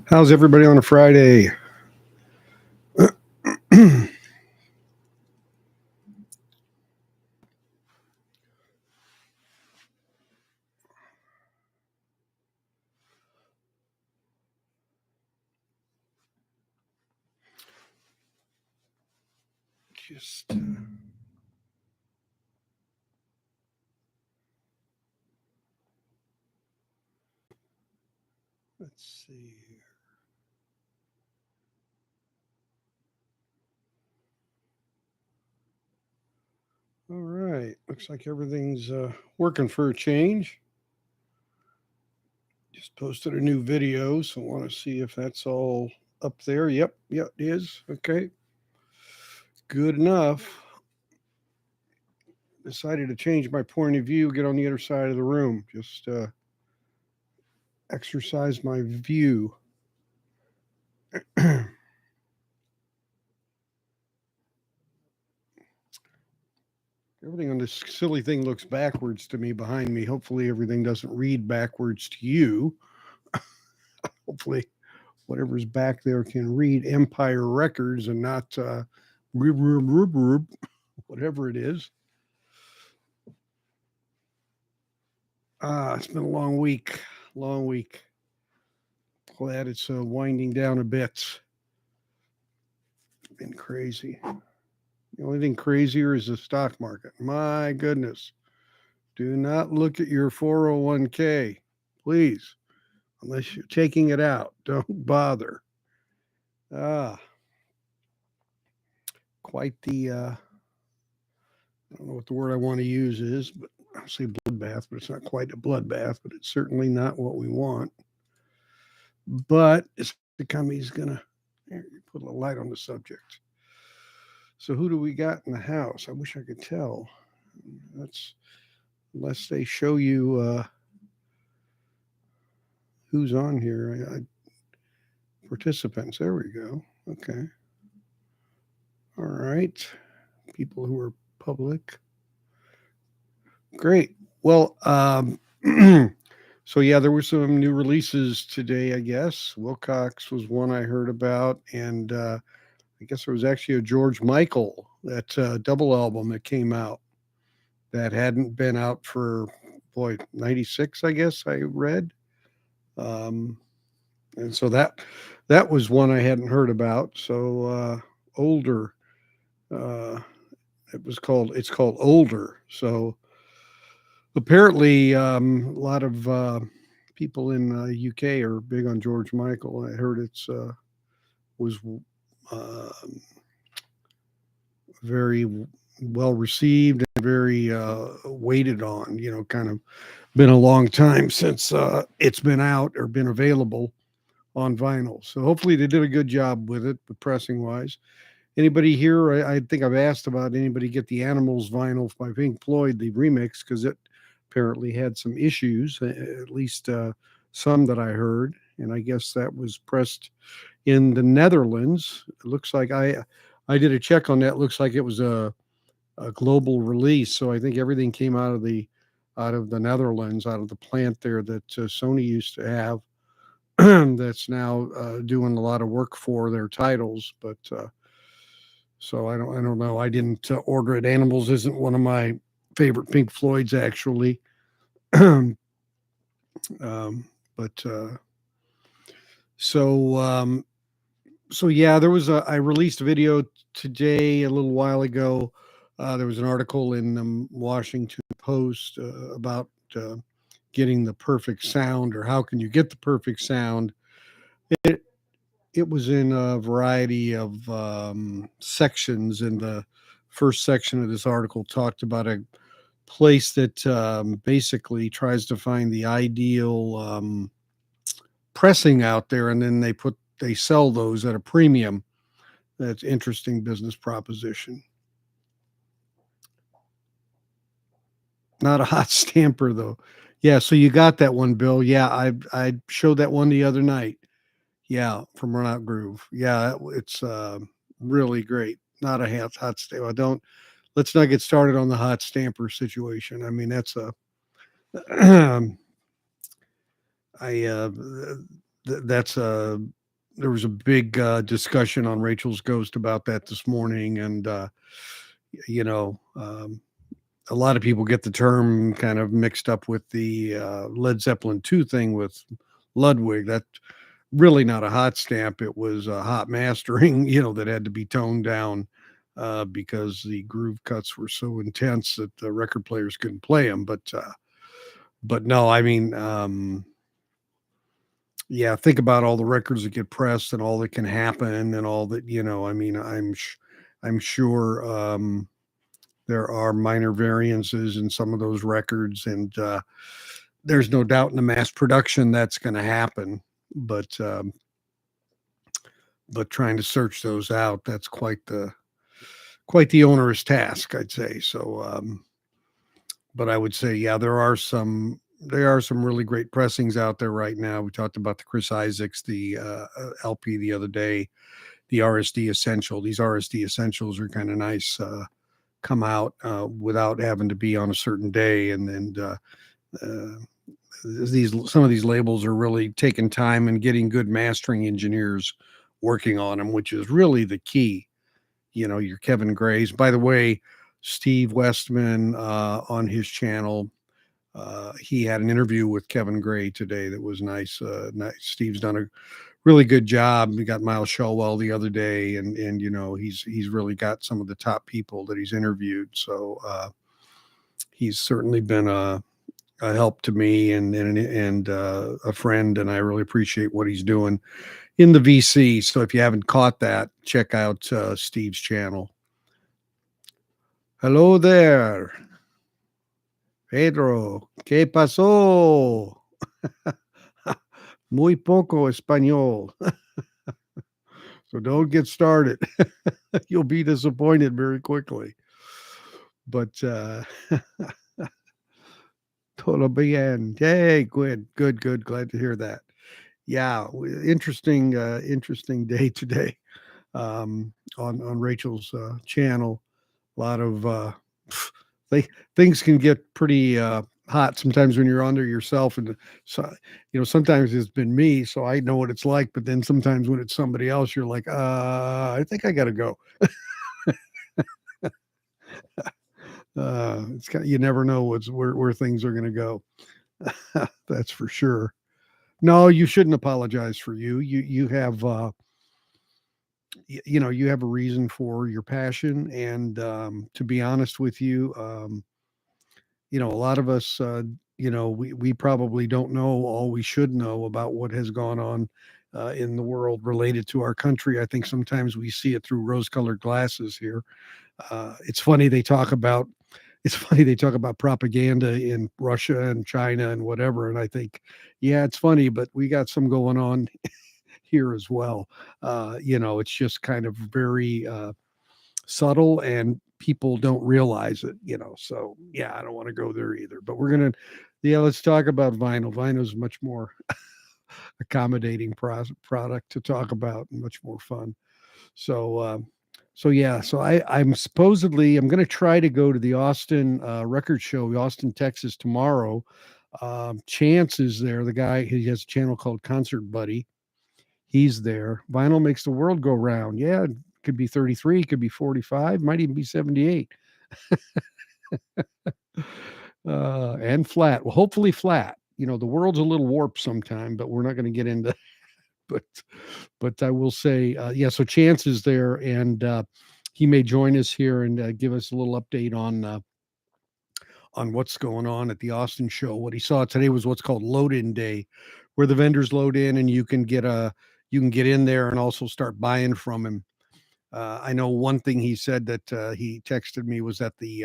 How's everybody on a Friday? Just let's see here. All right, looks like everything's working for a change. Just posted a new video, so I want to see if that's all up there. Yep, it is. Okay, good enough. Decided to change my point of view, get on the other side of the room, just exercise my view. Everything on this silly thing looks backwards to me behind me. Hopefully everything doesn't read backwards to you. Hopefully whatever's back there can read Empire Records and not whatever it is. It's been a long week. Glad it's winding down a bit. It's been crazy. The only thing crazier is the stock market. My goodness. Do not look at your 401k, please. Unless you're taking it out. Don't bother. Quite the, I don't know what the word I want to use is, but I'll say bloodbath, but it's not quite a bloodbath, but it's certainly not what we want. But it's become, he's going to put a light on the subject. So who do we got in the house? I wish I could tell. That's, unless they show you who's on here. Participants, there we go. Okay. All right. People who are public. Great. Well, so yeah, there were some new releases today, I guess. Wilcox was one I heard about, and I guess there was actually a George Michael, that double album that came out that hadn't been out for, 96, I guess I read. And so that was one I hadn't heard about. So older. It's called Older. So apparently a lot of people in UK are big on George Michael. I heard it's was very well received and very waited on, kind of been a long time since it's been out or been available on vinyl. So hopefully they did a good job with it, but pressing wise. Anybody here? I think I've asked about anybody get the Animals vinyl by Pink Floyd, the remix, because it apparently had some issues, at least some that I heard. And I guess that was pressed in the Netherlands. It looks like I did a check on that. It looks like it was a global release. So I think everything came out of the Netherlands, out of the plant there that Sony used to have. That's now doing a lot of work for their titles, but so I don't know. I didn't order it. Animals isn't one of my favorite Pink Floyds, actually. But so yeah, there was I released a video today a little while ago. There was an article in the Washington Post about getting the perfect sound, or how can you get the perfect sound. It was in a variety of sections, and the first section of this article talked about a place that basically tries to find the ideal pressing out there, and then they sell those at a premium. That's interesting business proposition. Not a hot stamper though. Yeah, so you got that one, Bill. Yeah, I showed that one the other night. Yeah, from Run Out Groove. Yeah, it's really great. Not a hot stamp. I don't. Let's not get started on the hot stamper situation. I mean, that's a. I that's a. There was a big discussion on Rachel's Ghost about that this morning, and you know, a lot of people get the term kind of mixed up with the Led Zeppelin 2 thing with Ludwig. That really not a hot stamp. It was a hot mastering, that had to be toned down because the groove cuts were so intense that the record players couldn't play them. But no, I mean, yeah, think about all the records that get pressed and all that can happen and all that, I mean, I'm sure there are minor variances in some of those records, and there's no doubt in the mass production that's going to happen. But trying to search those out, that's quite the onerous task, I'd say. So, but I would say, yeah, there are some really great pressings out there right now. We talked about the Chris Isaacs, the LP the other day, the RSD Essential. These RSD Essentials are kind of nice. Come out without having to be on a certain day, and some of these labels are really taking time and getting good mastering engineers working on them, which is really the key. Your Kevin Grays. By the way, Steve Westman on his channel, he had an interview with Kevin Gray today that was nice. Nice. Steve's done a really good job. We got Miles Showell the other day, and he's really got some of the top people that he's interviewed. So he's certainly been a help to me and a friend, and I really appreciate what he's doing in the VC. So if you haven't caught that, check out Steve's channel. Hello there, Pedro. ¿Qué pasó? Muy poco español. So don't get started. You'll be disappointed very quickly. But todo bien. Hey, good. Glad to hear that. Yeah, interesting day today on Rachel's channel. A lot of things can get pretty hot sometimes when you're on there yourself, and so sometimes it's been me, so I know what it's like. But then sometimes when it's somebody else, you're like, I think I got to go. It's kind of, you never know where things are going to go. That's for sure. No, you shouldn't apologize for you. You have you have a reason for your passion, and to be honest with you, a lot of us, we probably don't know all we should know about what has gone on in the world related to our country. I think sometimes we see it through rose-colored glasses here. It's funny they talk about propaganda in Russia and China and whatever, and I think, yeah, it's funny, but we got some going on here as well. It's just kind of very subtle, and people don't realize it. So yeah, I don't want to go there either. But let's talk about vinyl. Vinyl is much more accommodating product to talk about, and much more fun. So yeah, so I'm going to try to go to the Austin record show, Austin, Texas, tomorrow. Chance is there. The guy, he has a channel called Concert Buddy. He's there. Vinyl makes the world go round. Yeah, it could be 33, it could be 45, might even be 78. And flat. Well, hopefully flat. The world's a little warped sometime, but we're not going to get into but I will say, yeah, so Chance is there, and he may join us here and give us a little update on what's going on at the Austin show. What he saw today was what's called load-in day, where the vendors load in and you can get in there and also start buying from him. I know one thing he said that he texted me was that he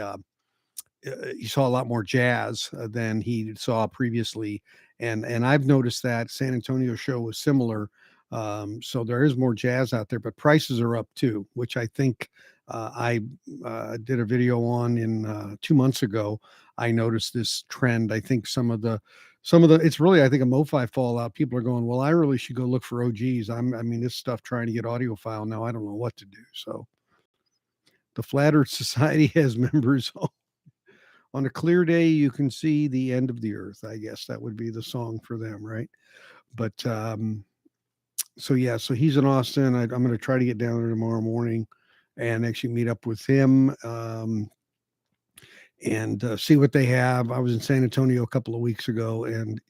saw a lot more jazz than he saw previously, and I've noticed that San Antonio show was similar. So there is more jazz out there, but prices are up too, which I think I did a video on in 2 months ago. I noticed this trend. I think some of the some of the, it's really, I think, a MoFi fallout. People are going, well, I really should go look for OGs. I mean, this stuff trying to get audiophile now, I don't know what to do. So the Flat Earth Society has members. On a clear day, you can see the end of the earth. I guess that would be the song for them, right? But so yeah, so he's in Austin. I'm going to try to get down there tomorrow morning and actually meet up with him and see what they have. I was in San Antonio a couple of weeks ago, and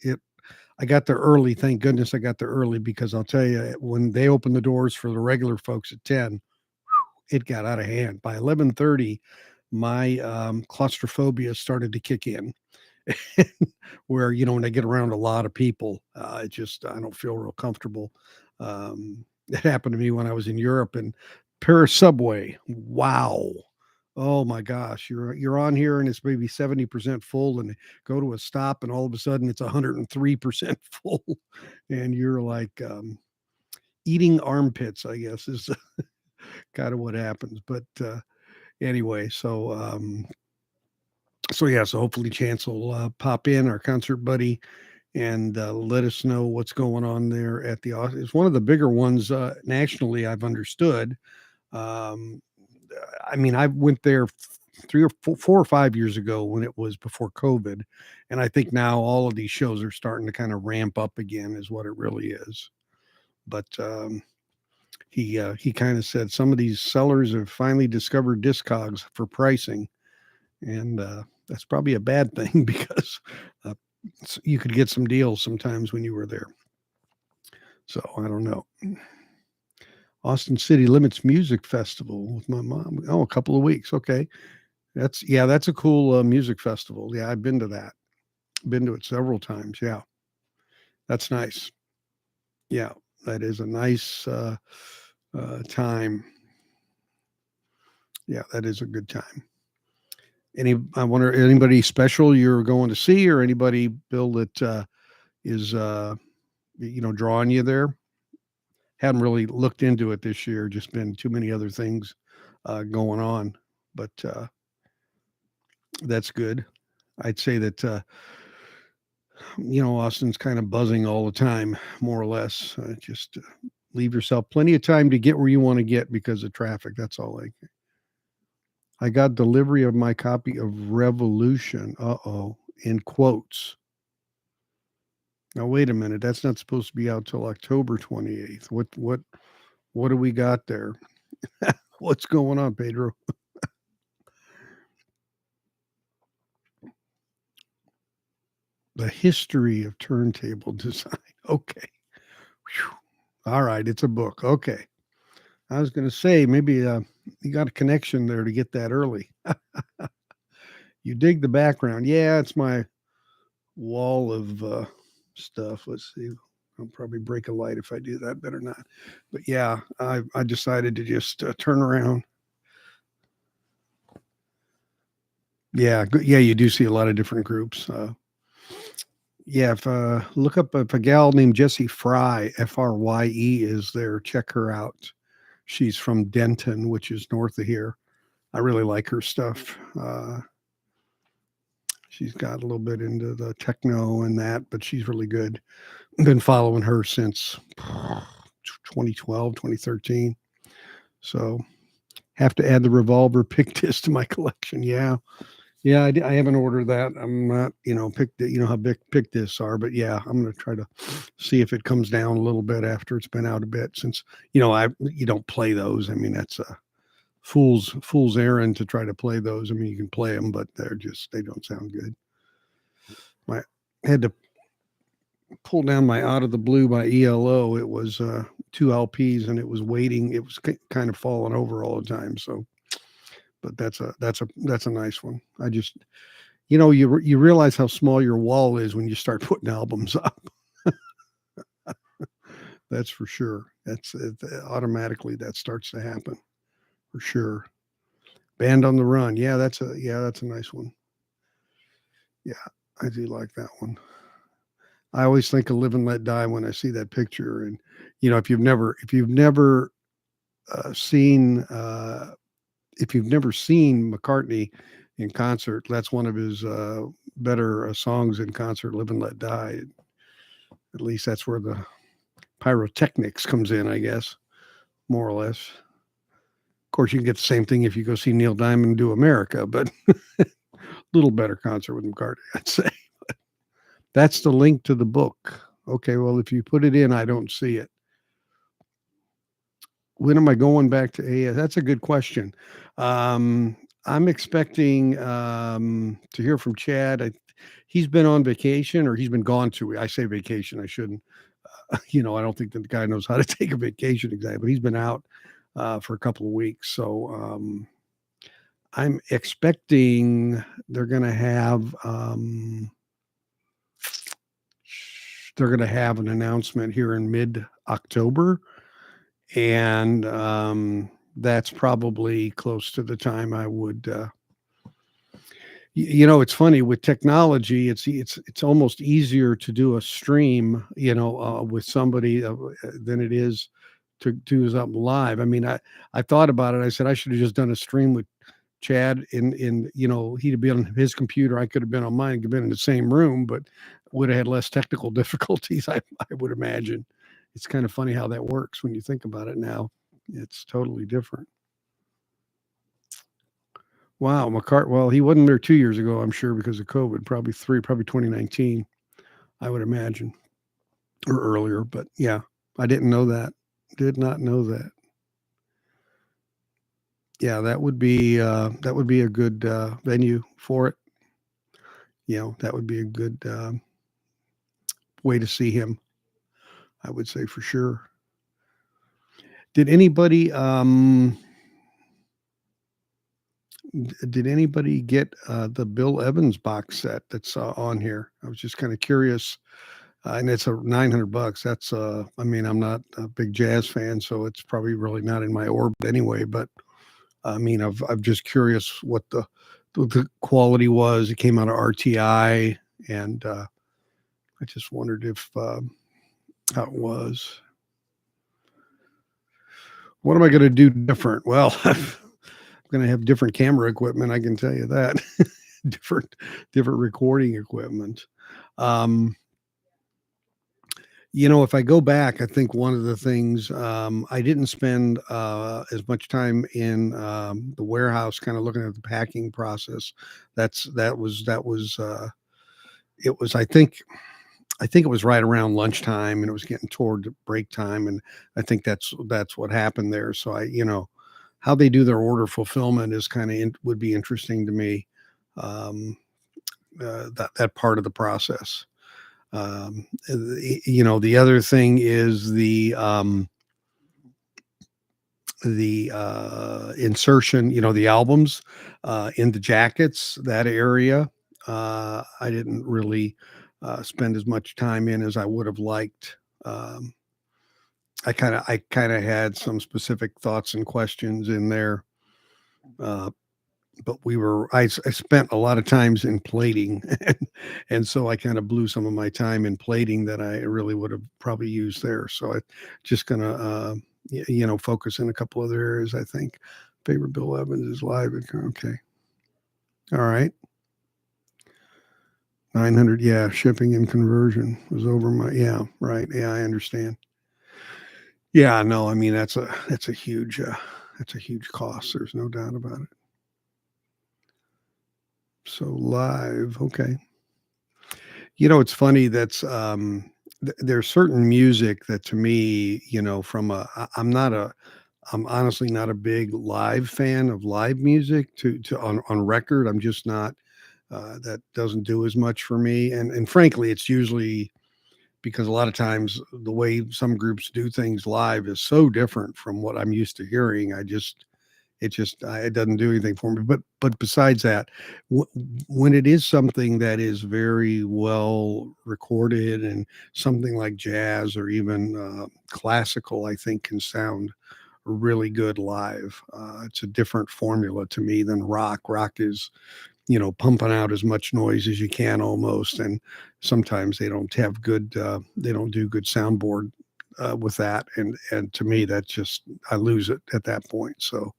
I got there early. Thank goodness I got there early, because I'll tell you, when they opened the doors for the regular folks at 10, it got out of hand. By 11:30, my claustrophobia started to kick in. Where, when I get around a lot of people, I don't feel real comfortable. It happened to me when I was in Europe, and Paris subway. Wow. Oh my gosh, you're on here and it's maybe 70% full, and go to a stop and all of a sudden it's 103% full, and you're like eating armpits, I guess, is kind of what happens. But anyway, so yeah, so hopefully Chance will pop in, our concert buddy, and let us know what's going on there at the. It's one of the bigger ones nationally, I've understood. Um, I mean, I went there 4 or 5 years ago when it was before COVID, and I think now all of these shows are starting to kind of ramp up again, is what it really is. But he kind of said some of these sellers have finally discovered Discogs for pricing, and that's probably a bad thing because you could get some deals sometimes when you were there. So I don't know. Austin City Limits Music Festival with my mom. Oh, a couple of weeks. Okay. That's a cool music festival. Yeah, I've been to that. Been to it several times. Yeah. That's nice. Yeah, that is a nice time. Yeah, that is a good time. I wonder, anybody special you're going to see, or anybody, Bill, that is drawing you there? Hadn't really looked into it this year. Just been too many other things going on, but that's good. I'd say that Austin's kind of buzzing all the time, more or less. Just leave yourself plenty of time to get where you want to get because of traffic. That's all. I got delivery of my copy of Revolution. In quotes. Now wait a minute. That's not supposed to be out till October 28th. What do we got there? What's going on, Pedro? The history of turntable design. Okay. Whew. All right. It's a book. Okay. I was going to say, maybe you got a connection there to get that early. You dig the background. Yeah, it's my wall of stuff. Let's see. I'll probably break a light if I do that. Better not. But yeah, I decided to just turn around. Yeah, you do see a lot of different groups. Yeah, if look up if a gal named Jessie Fry, Frye, is there. Check her out. She's from Denton, which is north of here. I really like her stuff. She's got a little bit into the techno and that, but she's really good. Been following her since 2012, 2013. So have to add the Revolver pick disc to my collection. Yeah. I haven't ordered that. I'm not, how big pick discs are, but yeah, I'm going to try to see if it comes down a little bit after it's been out a bit, since, you don't play those. I mean, that's a fool's errand to try to play those. I mean, you can play them, but they don't sound good. I had to pull down my Out of the Blue by ELO. It was 2 LPs, and it was waiting. It was kind of falling over all the time. So, but that's a nice one. I just, you realize how small your wall is when you start putting albums up. That's for sure. That's automatically that starts to happen for sure. Band on the Run. Yeah, that's a nice one. Yeah, I do like that one. I always think of Live and Let Die when I see that picture. And if you've never seen McCartney, in concert. That's one of his better songs in concert, "Live and Let Die." At least that's where the pyrotechnics comes in, I guess, more or less. Of course, you can get the same thing if you go see Neil Diamond do America, but a little better concert with McCartney, I'd say. That's the link to the book. Okay, well, if you put it in, I don't see it. When am I going back to AS? That's a good question. I'm expecting to hear from Chad. He's been on vacation, or he's been gone to. I say vacation. I shouldn't. I don't think that the guy knows how to take a vacation exactly. But he's been out for a couple of weeks, so I'm expecting they're going to have an announcement here in mid-October, and that's probably close to the time I would. It's funny with technology. It's almost easier to do a stream, with somebody than it is to do something live. I mean, I thought about it. I said I should have just done a stream with Chad in he'd be on his computer. I could have been on mine, could have been in the same room, but would have had less technical difficulties. I would imagine. It's kind of funny how that works when you think about it now. It's totally different. Wow, McCart. Well, he wasn't there 2 years ago, I'm sure, because of COVID. Probably 2019, I would imagine, or earlier. But yeah, I didn't know that. Did not know that. Yeah, that would be a good venue for it. That would be a good way to see him. I would say for sure. Did anybody get the Bill Evans box set that's on here? I was just kind of curious. And it's $900. That's I mean, I'm not a big jazz fan, so it's probably really not in my orbit anyway. But I mean, I'm just curious what the quality was. It came out of RTI, and I just wondered if how it was. What am I going to do different? Well, I'm going to have different camera equipment. I can tell you that. different recording equipment. If I go back, I think one of the things I didn't spend as much time in the warehouse, kind of looking at the packing process. That was it was. I think it was right around lunchtime, and it was getting toward break time, and I think that's what happened there. So how they do their order fulfillment is kind of would be interesting to me. That part of the process. The other thing is the insertion, the albums in the jackets, that area. I didn't really spend as much time in as I would have liked. I kind of had some specific thoughts and questions in there. But I spent a lot of times in plating, and so I kind of blew some of my time in plating that I really would have probably used there. So I just gonna focus in a couple other areas. I think favorite Bill Evans is live. Okay, all right. 900, yeah, shipping and conversion was over my, yeah, right, yeah, I understand. Yeah, no, I mean that's a huge cost. There's no doubt about it. So live, okay. It's funny. That's there's certain music that to me, I'm honestly not a big live fan of live music on record. I'm just not. That doesn't do as much for me, and frankly, it's usually because a lot of times the way some groups do things live is so different from what I'm used to hearing. It doesn't do anything for me. But besides that, when it is something that is very well recorded, and something like jazz or even classical, I think can sound really good live. It's a different formula to me than rock. Rock is, pumping out as much noise as you can almost, and sometimes they don't have good. They don't do good soundboard with that, and to me, that's just I lose it at that point. So.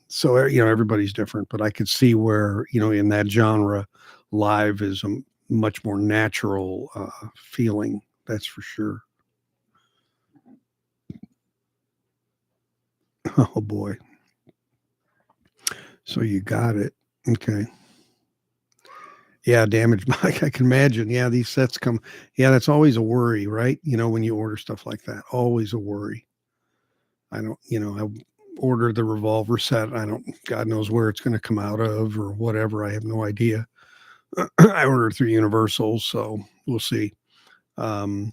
So everybody's different, but I could see where in that genre, live is a much more natural feeling. That's for sure. Oh boy. So you got it. Okay. Yeah, damaged mic. I can imagine. Yeah, these sets come. Yeah, that's always a worry, right? When you order stuff like that, always a worry. I don't. I ordered the revolver set. I don't. God knows where it's going to come out of or whatever. I have no idea. I ordered through Universal, so we'll see. Um,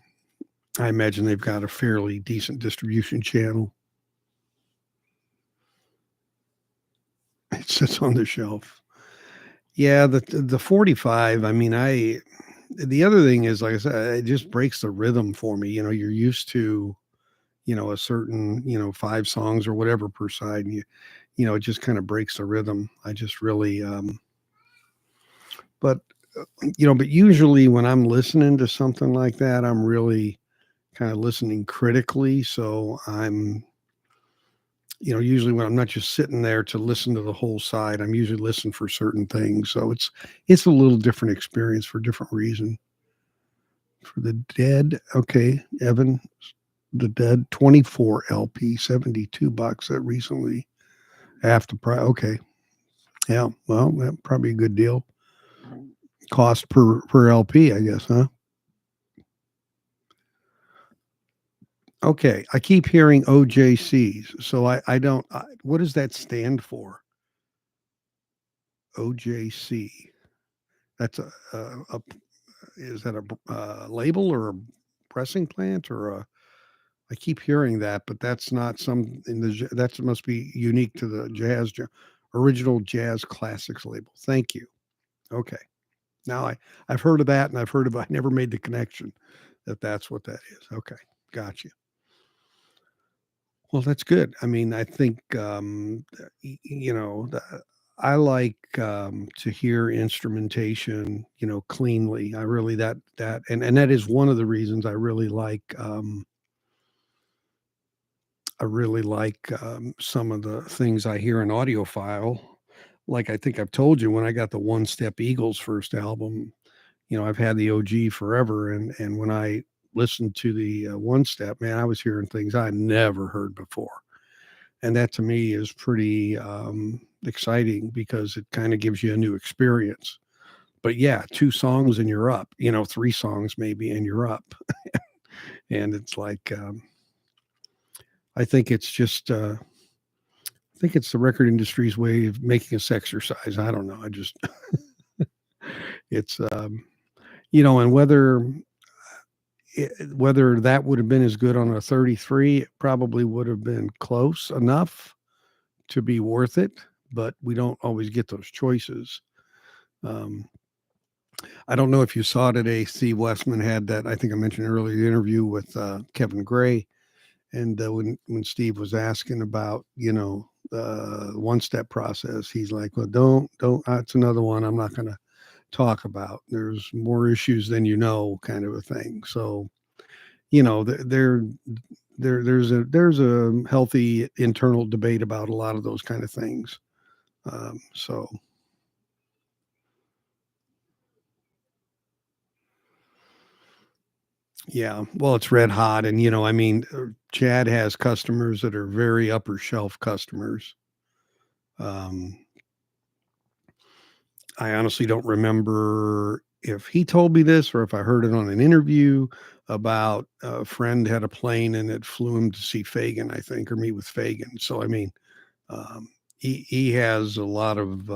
I imagine they've got a fairly decent distribution channel. It sits on the shelf. Yeah, the 45. I mean, the other thing is, like I said, it just breaks the rhythm for me. You're used to, a certain, 5 songs or whatever per side, and it just kind of breaks the rhythm. I just really, but but usually when I'm listening to something like that, I'm really kind of listening critically. So I'm, usually when I'm not just sitting there to listen to the whole side, I'm usually listening for certain things. So it's a little different experience for different reason. For the Dead, okay, Evan, the Dead 24 LP 72 box set recently, half the price. Okay, yeah, well, that probably a good deal. Cost per LP, I guess, huh? Okay, I keep hearing OJCs, so I don't. What does that stand for? OJC. That's a is that a label or a pressing plant or a? I keep hearing that, but that's not some in the that must be unique to the original jazz classics label. Thank you. Okay, now I've heard of that, and I've heard of I never made the connection that that's what that is. Okay, got you. Well, that's good. I mean, I think I like to hear instrumentation, cleanly. I really and that is one of the reasons I really like some of the things I hear in audiophile. Like I think I've told you when I got the One Step Eagles first album, I've had the OG forever, and when I listened to the One Step, man, I was hearing things I never heard before, and that to me is pretty exciting because it kind of gives you a new experience. But yeah, 2 songs and you're up, 3 songs maybe and you're up, and it's like I think it's just. I think it's the record industry's way of making us exercise. I don't know. I just, it's, and whether that would have been as good on a 33, it probably would have been close enough to be worth it, but we don't always get those choices. Um, I don't know if you saw today, Steve Westman had that, I think I mentioned earlier, the interview with Kevin Gray. And when Steve was asking about, one step process, he's like, well, don't, that's another one I'm not going to talk about. There's more issues than kind of a thing. So, there's a healthy internal debate about a lot of those kind of things. So yeah, well, it's red hot. And, I mean, Chad has customers that are very upper shelf customers. Um, I honestly don't remember if he told me this or if I heard it on an interview about a friend had a plane and it flew him to see Fagan, I think, or meet with Fagan. So, I mean, um, he has a lot of,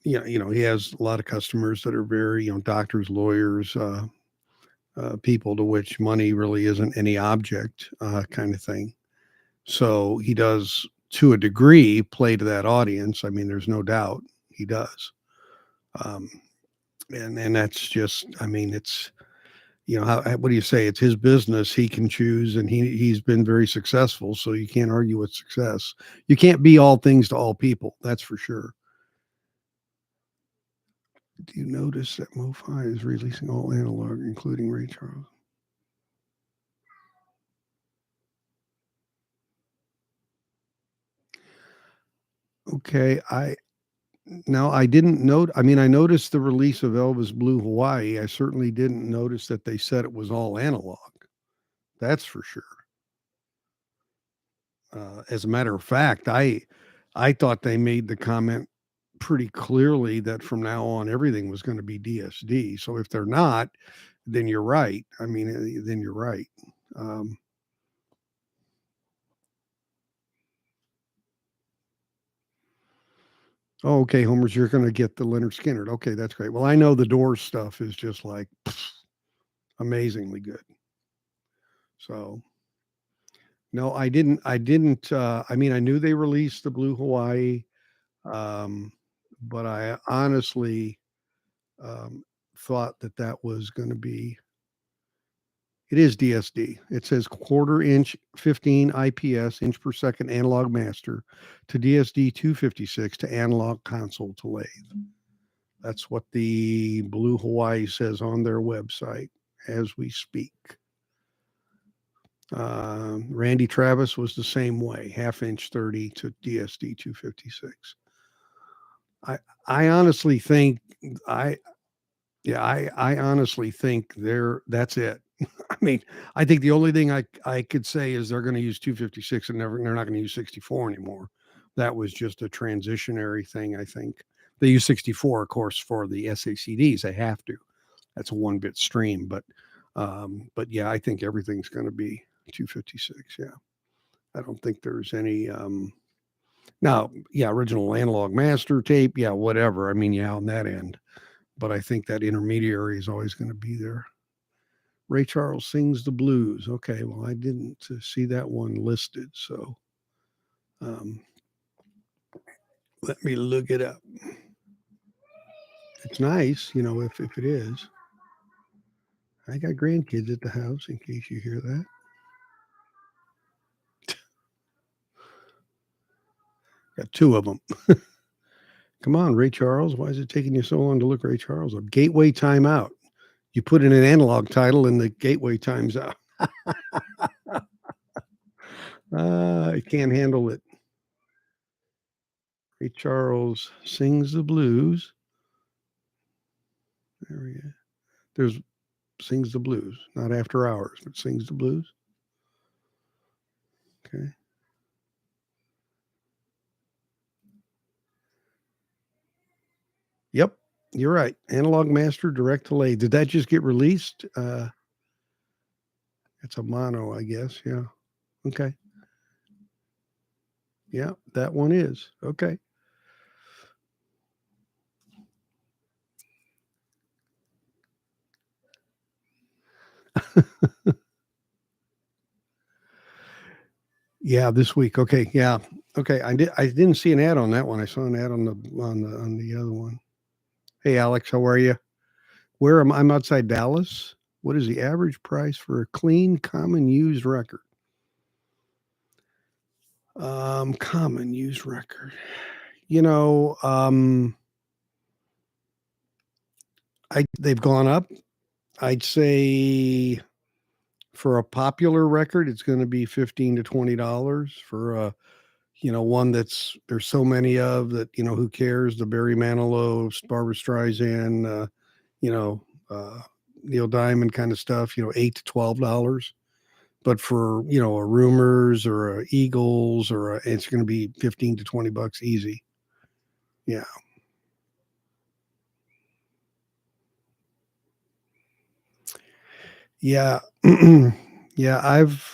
he has a lot of customers that are very, doctors, lawyers, people to which money really isn't any object, kind of thing. So he does, to a degree, play to that audience. I mean, there's no doubt he does. Um, and that's just, I mean, it's, what do you say? It's his business. He can choose, and he's been very successful. So you can't argue with success. You can't be all things to all people. That's for sure. Do you notice that MoFi is releasing all analog, including Ray Charles? Okay, I didn't note. I mean, I noticed the release of Elvis Blue Hawaii. I certainly didn't notice that they said it was all analog. That's for sure. As a matter of fact, I thought they made the comment pretty clearly that from now on everything was going to be DSD. So if they're not, then you're right. I mean, then you're right. Um, oh, okay, Homer's, you're going to get the Leonard Skinner. Okay, that's great. Well, I know the Doors stuff is just like amazingly good. So no, I didn't. I didn't. I mean, I knew they released the Blue Hawaii, um, but I honestly um, thought that that was going to be. It is DSD. It says quarter inch, 15 IPS, inch per second analog master to DSD 256 to analog console to lathe. That's what the Blue Hawaii says on their website as we speak. Randy Travis was the same way, half inch 30 to DSD 256. I I honestly think I yeah, I honestly think that's it. I mean, I think the only thing I could say is they're going to use 256 and they're not going to use 64 anymore. That was just a transitionary thing, I think. They use 64, of course, for the SACDs. They have to. That's a one bit stream, but yeah, I think everything's going to be 256. Yeah, I don't think there's any. Now, yeah, original analog master tape, yeah, whatever. I mean, yeah, on that end, but I think that intermediary is always going to be there. Ray Charles sings the blues. Okay, well, I didn't see that one listed, so um, let me look it up. It's nice, if it is. I got grandkids at the house, in case you hear that. Got two of them. Come on, Ray Charles. Why is it taking you so long to look Ray Charles up? Gateway timeout. You put in an analog title and the gateway times out. I can't handle it. Ray Charles sings the blues. There we go. There's sings the blues, not after hours, but sings the blues. Okay. Yep, you're right. Analog Master Direct to Lathe. Did that just get released? It's a mono, I guess. Yeah. Okay. Yeah, that one is. Okay. Yeah, this week. Okay. Yeah. Okay. I didn't see an ad on that one. I saw an ad on the other one. Hey Alex, how are you? Where am I'm outside Dallas. What is the average price for a clean common used record? Common used record. You know, they've gone up. I'd say for a popular record, it's going to be $15 to $20 for a, one that's there's so many of that, who cares? The Barry Manilow, Barbara Streisand, you know, uh, Neil Diamond kind of stuff, $8 to $12. But for, a Rumors or a Eagles it's going to be 15 to $20 easy. Yeah. Yeah. Yeah,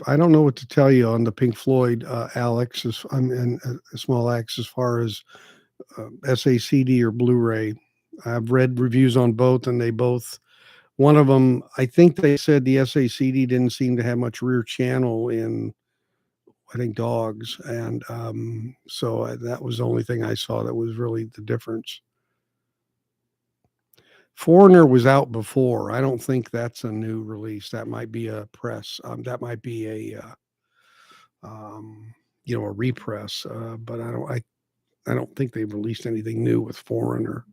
I don't know what to tell you on the Pink Floyd, Alex, and Small Axe as far as SACD or Blu-ray. I've read reviews on both, and they both. One of them, I think they said the SACD didn't seem to have much rear channel in, I think, Dogs, and so that was the only thing I saw that was really the difference. Foreigner was out before. I don't think that's a new release. That might be a press. That might be um, a repress. But I don't think they've released anything new with Foreigner.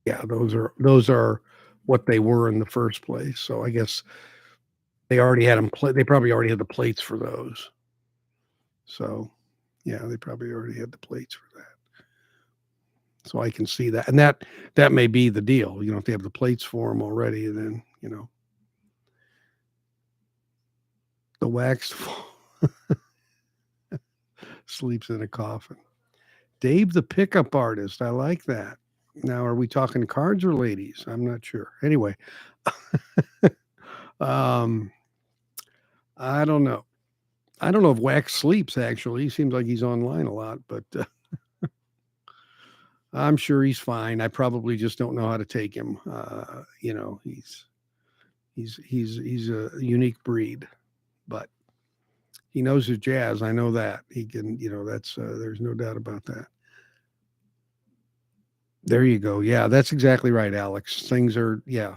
Yeah, those are what they were in the first place. So I guess they already had them. They probably already had the plates for those. So Yeah, they probably already had the plates for that. So I can see that. And that may be the deal. You know, if they have the plates for them already, then, you know, the wax sleeps in a coffin. Dave the pickup artist. I like that. Now, are we talking cards or ladies? I'm not sure. Anyway, um, I don't know. I don't know if Wax sleeps actually. He seems like he's online a lot, but I'm sure he's fine. I probably just don't know how to take him. You know, he's a unique breed, but he knows his jazz. I know that he can. You know, that's there's no doubt about that. There you go. Yeah, that's exactly right, Alex. Things are yeah,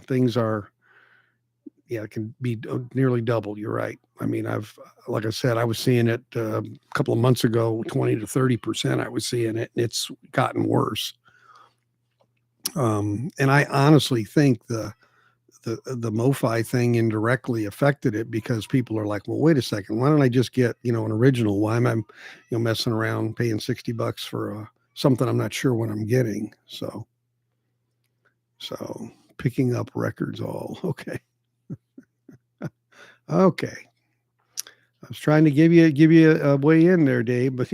it can be nearly double. You're right. I mean, like I said, I was seeing it a couple of months ago, 20 to 30%. I was seeing it, and it's gotten worse. And I honestly think the MoFi thing indirectly affected it because people are like, well, wait a second, why don't I just get, you know, an original? Why am I, you know, messing around paying $60 for something I'm not sure what I'm getting? So picking up records all okay. Okay. I was trying to give you a way in there, Dave, but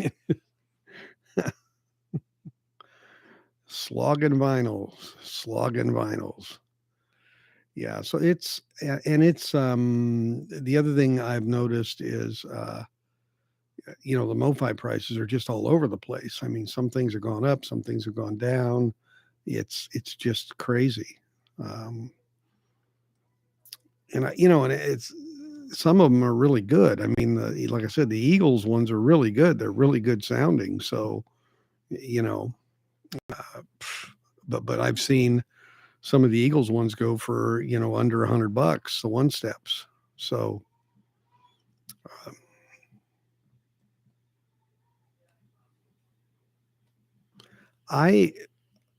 slogging vinyls. Yeah, so it's the other thing I've noticed is you know, the MoFi prices are just all over the place. I mean, some things are gone up, some things have gone down. It's just crazy. Um, and you know, and it's some of them are really good. I mean, like I said, the Eagles ones are really good. They're really good sounding. So, you know, uh, but I've seen some of the Eagles ones go for, you know, under $100, the one steps. So, um, I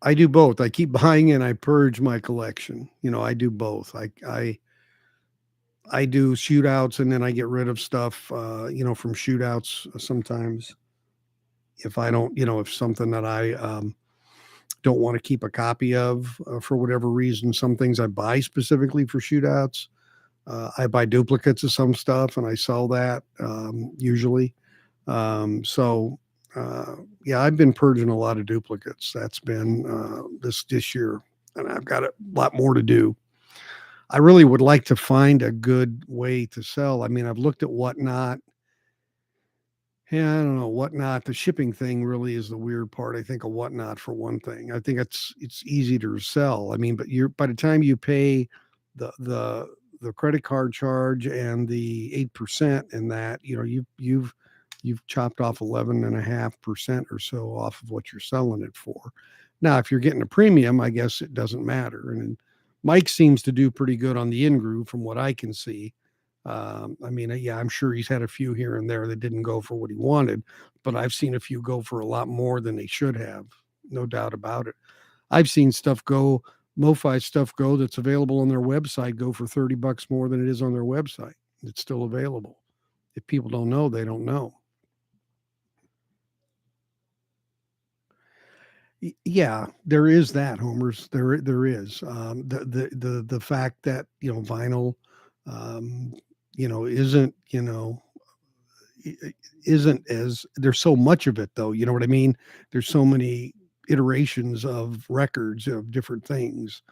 I do both. I keep buying and I purge my collection. You know, I do both. I do shootouts and then I get rid of stuff, you know, from shootouts sometimes if I don't, you know, if something that I don't want to keep a copy of for whatever reason. Some things I buy specifically for shootouts. I buy duplicates of some stuff and I sell that usually. So yeah, I've been purging a lot of duplicates. That's been this year, and I've got a lot more to do. I really would like to find a good way to sell. I mean, I've looked at Whatnot. Yeah, I don't know Whatnot. The shipping thing really is the weird part. I think of Whatnot for one thing. I think it's easy to sell. I mean, but you're by the time you pay the the the credit card charge and the 8% in that, you know, you've chopped off 11.5% or so off of what you're selling it for. Now, if you're getting a premium, I guess it doesn't matter. And Mike seems to do pretty good on the in groove from what I can see. I mean, yeah, I'm sure he's had a few here and there that didn't go for what he wanted, but I've seen a few go for a lot more than they should have. No doubt about it. I've seen stuff go, MoFi stuff go that's available on their website go for $30 more than it is on their website. It's still available. If people don't know, they don't know. Yeah, there is that, Homers. There is the fact that, you know, vinyl, um, you know, isn't, you know, isn't as there's so much of it though. You know what I mean? There's so many iterations of records of different things,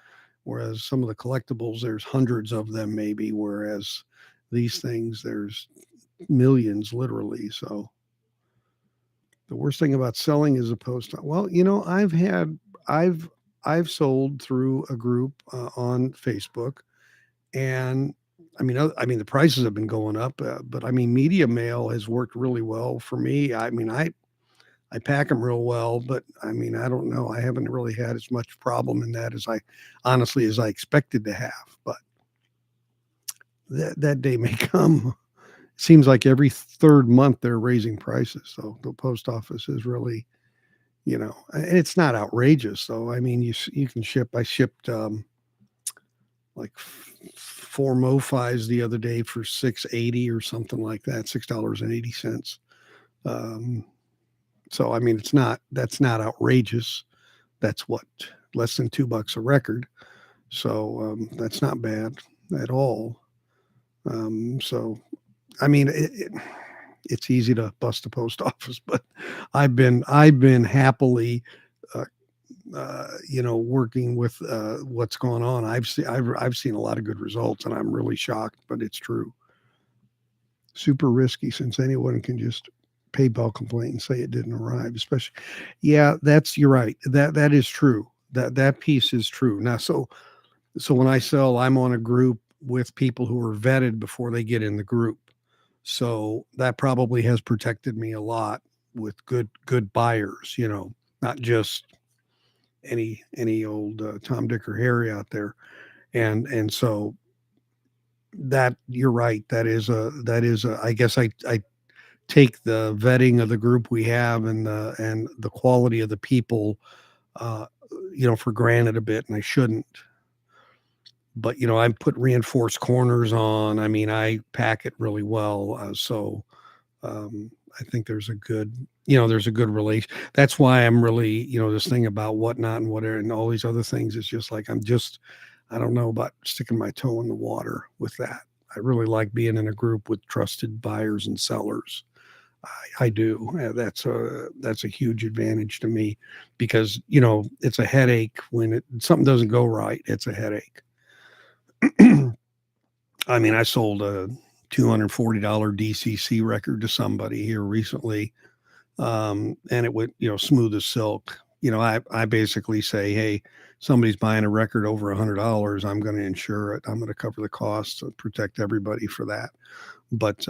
whereas some of the collectibles there's hundreds of them maybe, whereas these things there's millions literally. So the worst thing about selling as opposed to, well, you know, I've sold through a group on Facebook, and I mean the prices have been going up, but I mean media mail has worked really well for me. I mean I pack them real well, but I mean I don't know. I haven't really had as much problem in that as I honestly as I expected to have, but that day may come. Seems like every third month they're raising prices, so the post office is really, you know, and it's not outrageous though. I mean, you can ship. I shipped like four MoFis the other day for 6.80 or something like that, $6.80. Um, So I mean, that's not outrageous. That's what, less than $2 a record. So that's not bad at all. So I mean, it's easy to bust a post office, but I've been happily, uh, working with what's going on. I've seen a lot of good results, and I'm really shocked, but it's true. Super risky since anyone can just PayPal complaint and say it didn't arrive. Especially, yeah, you're right. That is true. That piece is true. Now, so when I sell, I'm on a group with people who are vetted before they get in the group. So that probably has protected me a lot with good buyers, not just any old Tom, Dick, or Harry out there. And so that, you're right. That is a I guess I take the vetting of the group we have and the quality of the people, uh, for granted a bit, and I shouldn't. But I put reinforced corners on. I mean, I pack it really well. So I think there's a good relation. That's why I'm really, this thing about whatnot and whatever and all these other things. It's just like I don't know about sticking my toe in the water with that. I really like being in a group with trusted buyers and sellers. I do. That's a huge advantage to me because it's a headache when something doesn't go right. It's a headache. I mean, I sold a $240 DCC record to somebody here recently, and it went, smooth as silk. I basically say, hey, somebody's buying a record over $100, I'm going to insure it. I'm going to cover the costs and protect everybody for that. But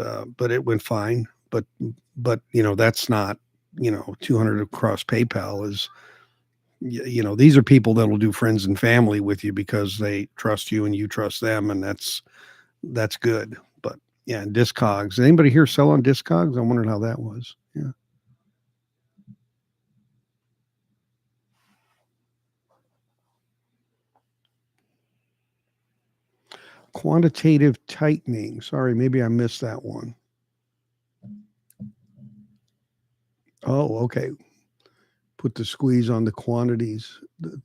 it went fine. But that's not, 200 across PayPal is, these are people that will do friends and family with you because they trust you and you trust them, and that's good. But yeah, and Discogs. Anybody here sell on Discogs? I wondered how that was. Yeah. Quantitative tightening. Sorry, maybe I missed that one. Oh, okay. Put the squeeze on the quantities. The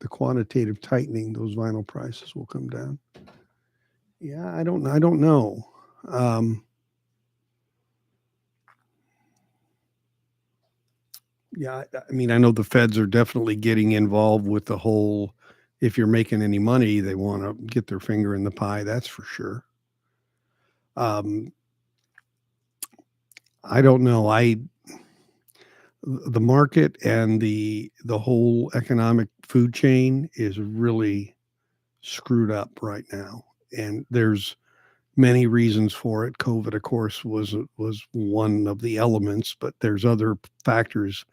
quantitative tightening, those vinyl prices will come down. Yeah, I don't know. Um, yeah, I mean, I know the feds are definitely getting involved with the whole. If you're making any money, they want to get their finger in the pie. That's for sure. Um, I don't know. The market and the whole economic food chain is really screwed up right now, and there's many reasons for it. COVID, of course, was one of the elements, but there's other factors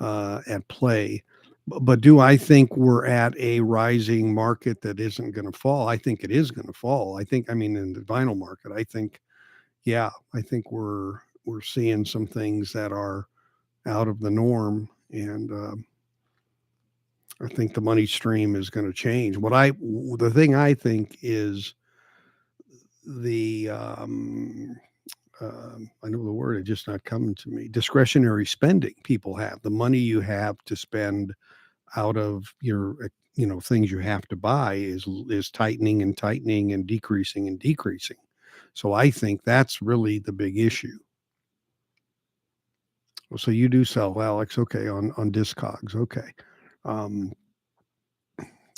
at play. But do I think we're at a rising market that isn't going to fall? I think it is going to fall. I mean, in the vinyl market, yeah, I think we're seeing some things that are out of the norm, and I think the money stream is going to change. The thing I think is the I know the word, it's just not coming to me. Discretionary spending people have, the money you have to spend out of your things you have to buy is tightening and tightening and decreasing and decreasing. So I think that's really the big issue. So you do sell, Alex, okay, on Discogs, okay. Um,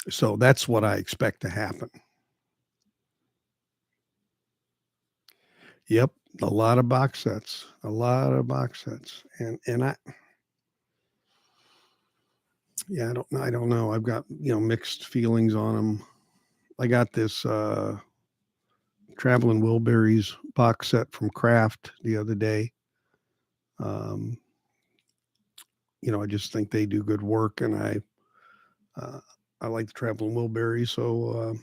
so that's what I expect to happen. Yep, a lot of box sets, and I yeah, I don't know. I've got mixed feelings on them. I got this Traveling Wilburys box set from Kraft the other day. Um, I just think they do good work, and uh, I like the Traveling Wilburys, so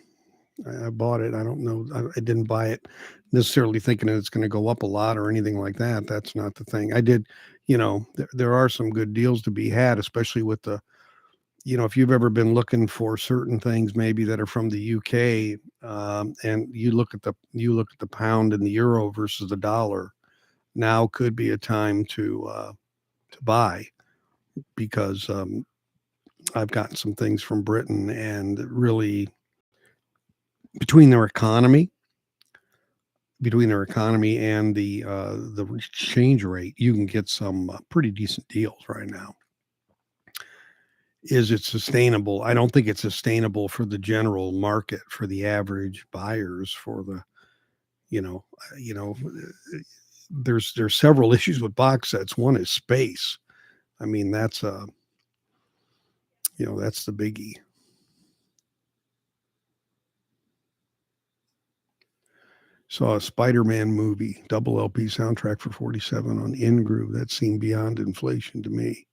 I bought it. I don't know. I didn't buy it necessarily thinking that it's going to go up a lot or anything like that. That's not the thing. I did, there are some good deals to be had, especially with if you've ever been looking for certain things maybe that are from the UK, and you look at the pound and the euro versus the dollar. now could be a time to buy because I've gotten some things from Britain, and really between their economy, and the exchange rate, you can get some pretty decent deals right now. Is it sustainable? I don't think it's sustainable for the general market, for the average buyers, for the you know, you know, there's several issues with box sets. One is space. I mean, that's that's the biggie. Saw a Spider-Man movie, double LP soundtrack for 47 on InGroove. That seemed beyond inflation to me.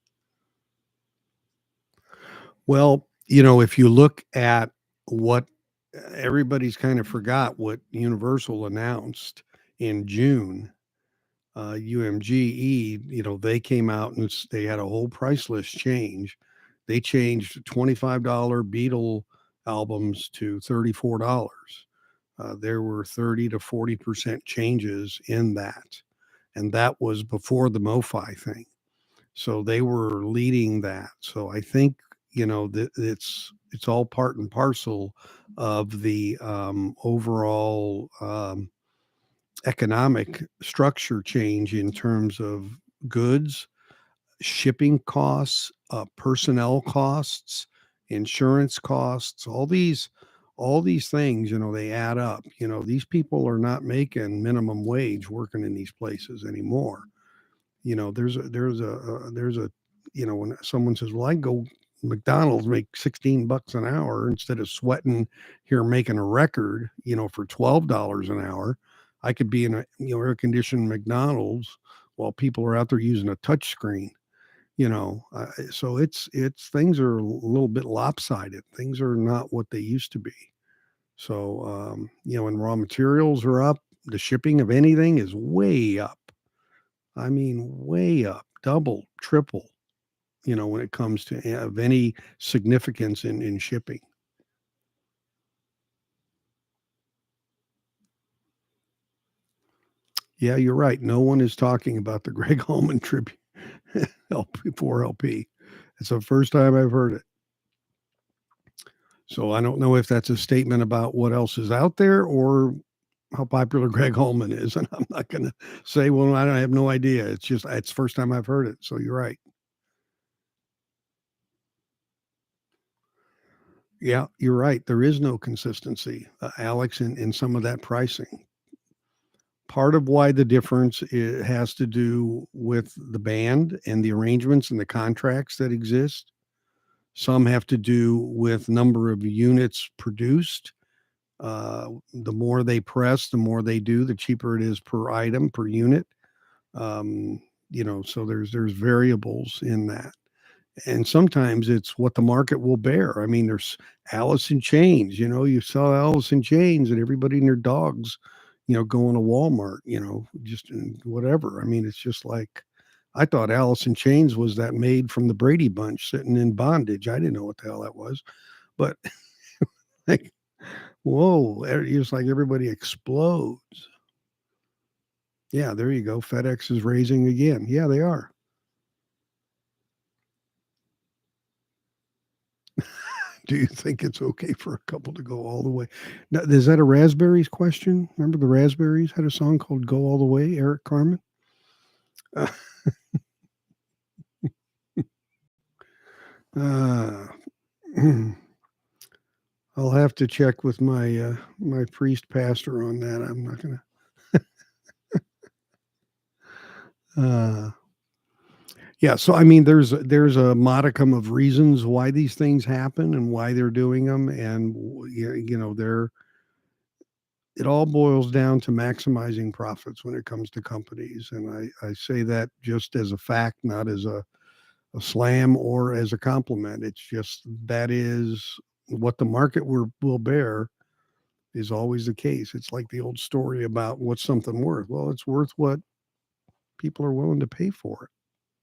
Well, if you look at what everybody's kind of forgot what Universal announced in June, UMGE, they came out and they had a whole price list change. They changed $25 Beatle albums to $34. There were 30 to 40% changes in that. And that was before the MoFi thing. So they were leading that. So I think, it's all part and parcel of the overall economic structure change in terms of goods, shipping costs, personnel costs, insurance costs, all these things, they add up. These people are not making minimum wage working in these places anymore. There's a when someone says, well, I go McDonald's, make $16 an hour instead of sweating here making a record, for $12 an hour. I could be in a air conditioned McDonald's while people are out there using a touch screen. So it's things are a little bit lopsided. Things are not what they used to be. So and raw materials are up. The shipping of anything is way up. I mean, way up, double, triple. When it comes to of any significance in shipping. Yeah, you're right. No one is talking about the Greg Holman tribute LP 4LP. It's the first time I've heard it. So I don't know if that's a statement about what else is out there or how popular Greg Holman is. And I'm not going to say, well, I have no idea. It's the first time I've heard it. So you're right. Yeah, you're right. There is no consistency, Alex, in some of that pricing. Part of why the difference has to do with the band and the arrangements and the contracts that exist. Some have to do with number of units produced. The more they press, the more they do, the cheaper it is per item, per unit. So there's variables in that. And sometimes it's what the market will bear. I mean, there's Alice in Chains. You saw Alice in Chains and everybody and their dogs, going to Walmart, just whatever. I mean, it's just like, I thought Alice in Chains was that maid from the Brady Bunch sitting in bondage. I didn't know what the hell that was, but like, whoa, it's like everybody explodes. Yeah, there you go. FedEx is raising again. Yeah, they are. Do you think it's okay for a couple to go all the way? Now, is that a Raspberries question? Remember the Raspberries had a song called Go All the Way, Eric Carmen? Uh, uh, I'll have to check with my my priest pastor on that. I'm not gonna. Yeah, so I mean, there's a modicum of reasons why these things happen and why they're doing them, and they're it all boils down to maximizing profits when it comes to companies, and I say that just as a fact, not as a slam or as a compliment. It's just that is what the market will bear is always the case. It's like the old story about what's something worth. Well, it's worth what people are willing to pay for it.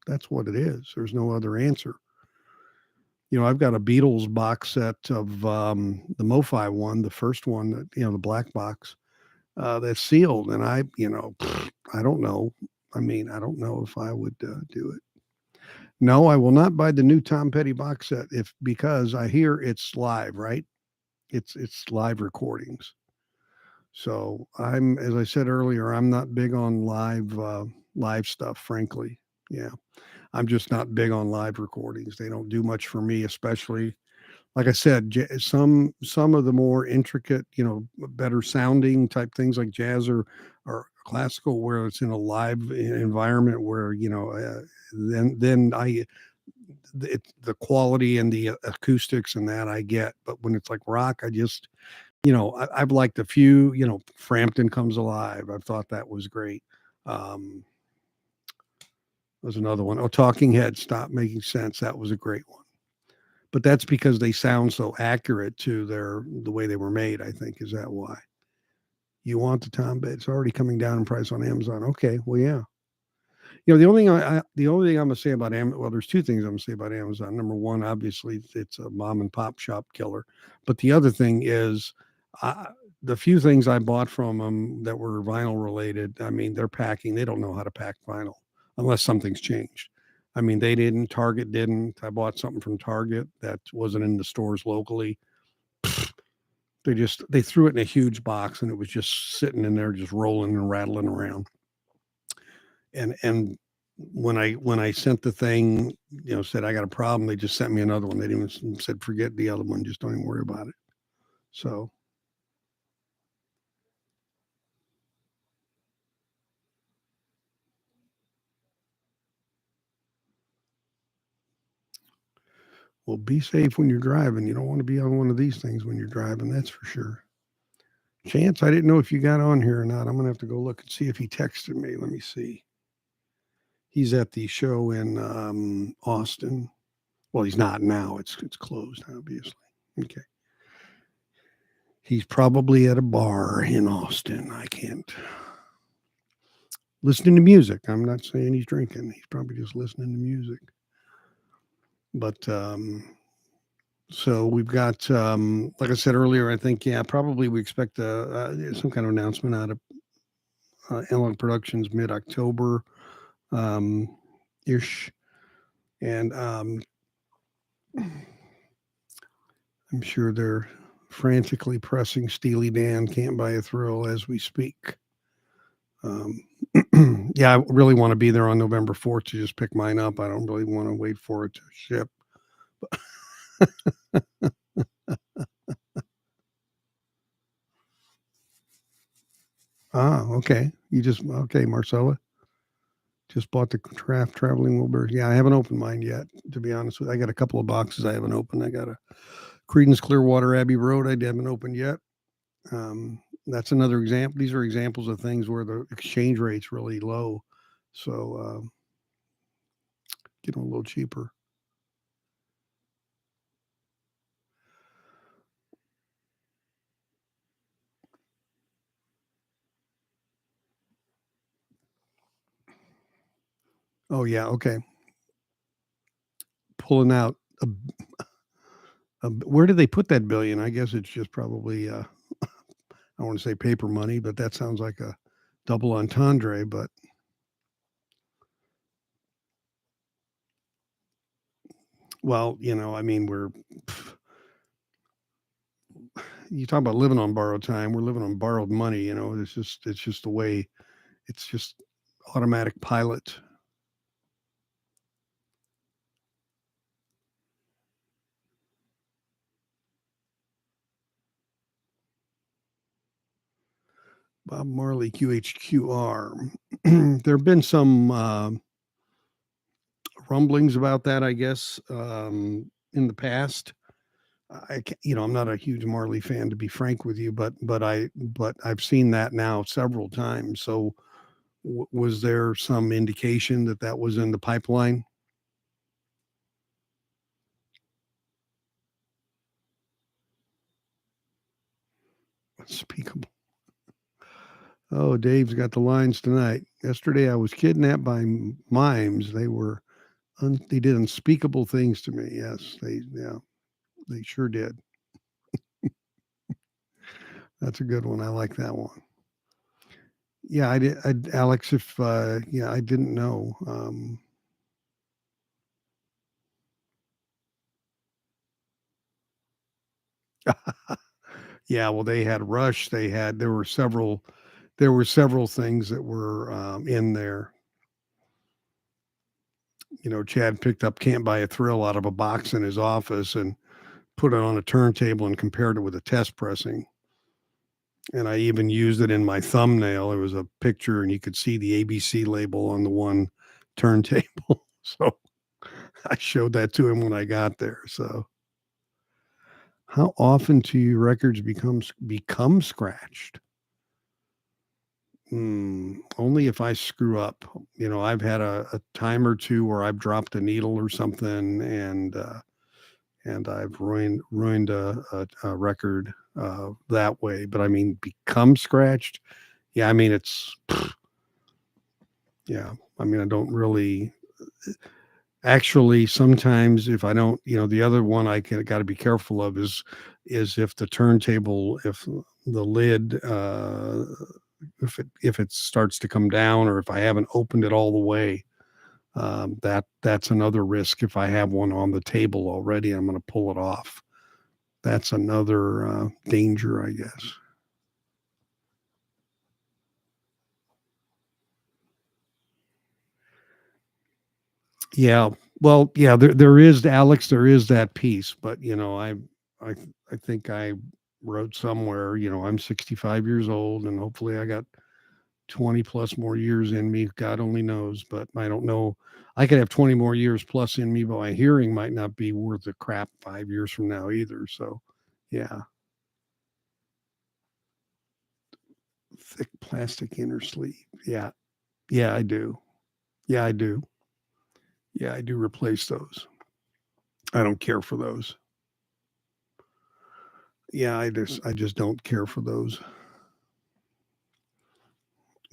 That's what it is. There's no other answer. I've got a Beatles box set of the MoFi one, the first one that, the black box that's sealed. And I don't know. I mean, I don't know if I would do it. No, I will not buy the new Tom Petty box set if because I hear it's live, right? It's live recordings. So I'm, as I said earlier, I'm not big on live stuff, frankly. Yeah, I'm just not big on live recordings. They don't do much for me, especially like I said, some of the more intricate, better sounding type things like jazz or classical, where it's in a live environment where then the quality and the acoustics and that I get, but when it's like rock, I just I've liked a few. Frampton Comes Alive. I've thought that was great. Um, there's another one. Oh, Talking Heads Stop Making Sense. That was a great one. But that's because they sound so accurate to the way they were made. I think is that why you want the Tom Bed? It's already coming down in price on Amazon. Okay, well, yeah. The only thing I'm gonna say about Amazon. Well, there's two things I'm gonna say about Amazon. Number one, obviously, it's a mom and pop shop killer. But the other thing is, I, the few things I bought from them that were vinyl related. I mean, they're packing. They don't know how to pack vinyl unless something's changed. I mean, they didn't. Target didn't. I bought something from Target that wasn't in the stores locally. They threw it in a huge box and it was just sitting in there, just rolling and rattling around. And when I sent the thing, said I got a problem, they just sent me another one. They didn't even said forget the other one, just don't even worry about it. So well, be safe when you're driving. You don't want to be on one of these things when you're driving, that's for sure. Chance, I didn't know if you got on here or not. I'm gonna have to go look and see if he texted me. Let me see. He's at the show in Austin. Well, he's not now. It's closed, obviously. Okay. He's probably at a bar in Austin. I can't. Listening to music. I'm not saying he's drinking. He's probably just listening to music. But so we've got, like I said earlier, I think, yeah, probably we expect some kind of announcement out of Analog Productions mid October ish. And I'm sure they're frantically pressing Steely Dan Can't Buy a Thrill as we speak. Um, yeah, I really want to be there on November 4th to just pick mine up. I don't really want to wait for it to ship. Okay. Okay, Marcella. Just bought the craft traveling Wilbur. Yeah, I haven't opened mine yet, to be honest with you. I got a couple of boxes I haven't opened. I got a Creedence Clearwater Abbey Road I haven't opened yet. That's another example. These are examples of things where the exchange rate's really low. So get them a little cheaper. Oh, yeah. Okay. Pulling out where did they put that billion? I guess it's just probably, I don't want to say paper money, but that sounds like a double entendre. But well, I mean, you talk about living on borrowed time. We're living on borrowed money. It's just the way. It's just automatic pilot. Bob Marley, QHQR. There have been some rumblings about that, I guess, in the past. I'm not a huge Marley fan, to be frank with you, but I've seen that now several times. So, was there some indication that that was in the pipeline? Unspeakable. Oh, Dave's got the lines tonight. Yesterday, I was kidnapped by mimes. They did unspeakable things to me. Yes, yeah, they sure did. That's a good one. I like that one. Yeah, Alex, if yeah, I didn't know. Yeah, well, they had Rush. There were several things that were in there. Chad picked up "Can't Buy a Thrill" out of a box in his office and put it on a turntable and compared it with a test pressing. And I even used it in my thumbnail. It was a picture, and you could see the ABC label on the one turntable. So I showed that to him when I got there. So, how often do your records become scratched? Only if I screw up. I've had a time or two where I've dropped a needle or something, and I've ruined a record that way. But I mean, become scratched. Yeah, I mean it's yeah. I mean, I don't really actually. Sometimes if I don't, the other one I got to be careful of is if the turntable, if the lid, if it starts to come down, or if I haven't opened it all the way. That's another risk. If I have one on the table already, I'm going to pull it off. That's another danger, I guess. Yeah. Well, yeah, there is, Alex, there is that piece, but I I think I wrote somewhere, I'm 65 years old, and hopefully I got 20 plus more years in me. God only knows, but I don't know. I could have 20 more years plus in me, but my hearing might not be worth a crap 5 years from now either. So, yeah, thick plastic inner sleeve. Yeah. Yeah, I do. Yeah, I do. Yeah, I do replace those. I don't care for those. Yeah, I just don't care for those.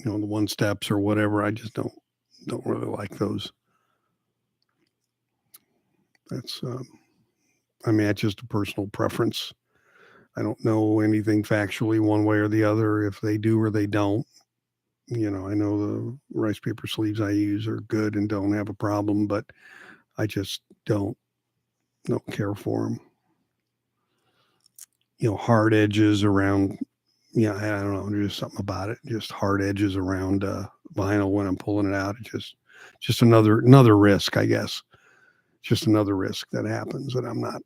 The one steps or whatever. I just don't really like those. That's I mean, that's just a personal preference. I don't know anything factually one way or the other if they do or they don't. I know the rice paper sleeves I use are good and don't have a problem, but I just don't care for them. Hard edges around. Yeah, I don't know. There's just something about it. Just hard edges around vinyl when I'm pulling it out. It's just another risk, I guess. Just another risk that happens that I'm not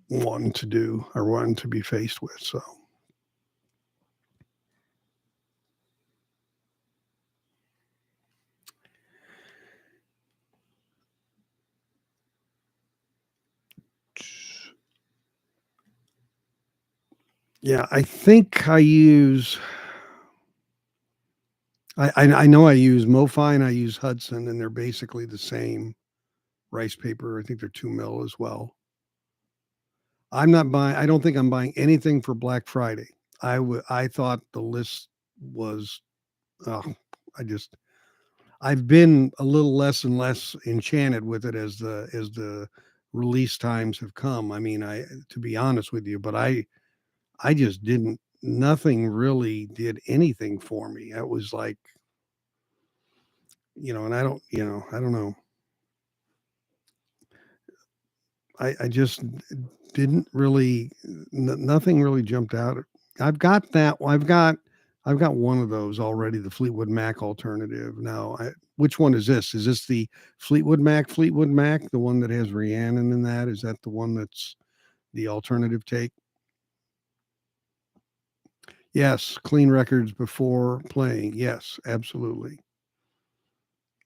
wanting to do or wanting to be faced with. So, yeah, I think I use. I know I use MoFi and I use Hudson, and they're basically the same rice paper. I think they're 2 mil as well. I'm not buying. I don't think I'm buying anything for Black Friday. I thought the list was. Oh, I just. I've been a little less and less enchanted with it as the release times have come. I mean, to be honest with you, but I just didn't. Nothing really did anything for me. It was like, and I don't know. I just didn't really. Nothing really jumped out. I've got that. I've got one of those already. The Fleetwood Mac alternative. Now, which one is this? Is this the Fleetwood Mac? Fleetwood Mac, the one that has Rhiannon in that? Is that the one that's the alternative take? Yes, clean records before playing. Yes, absolutely.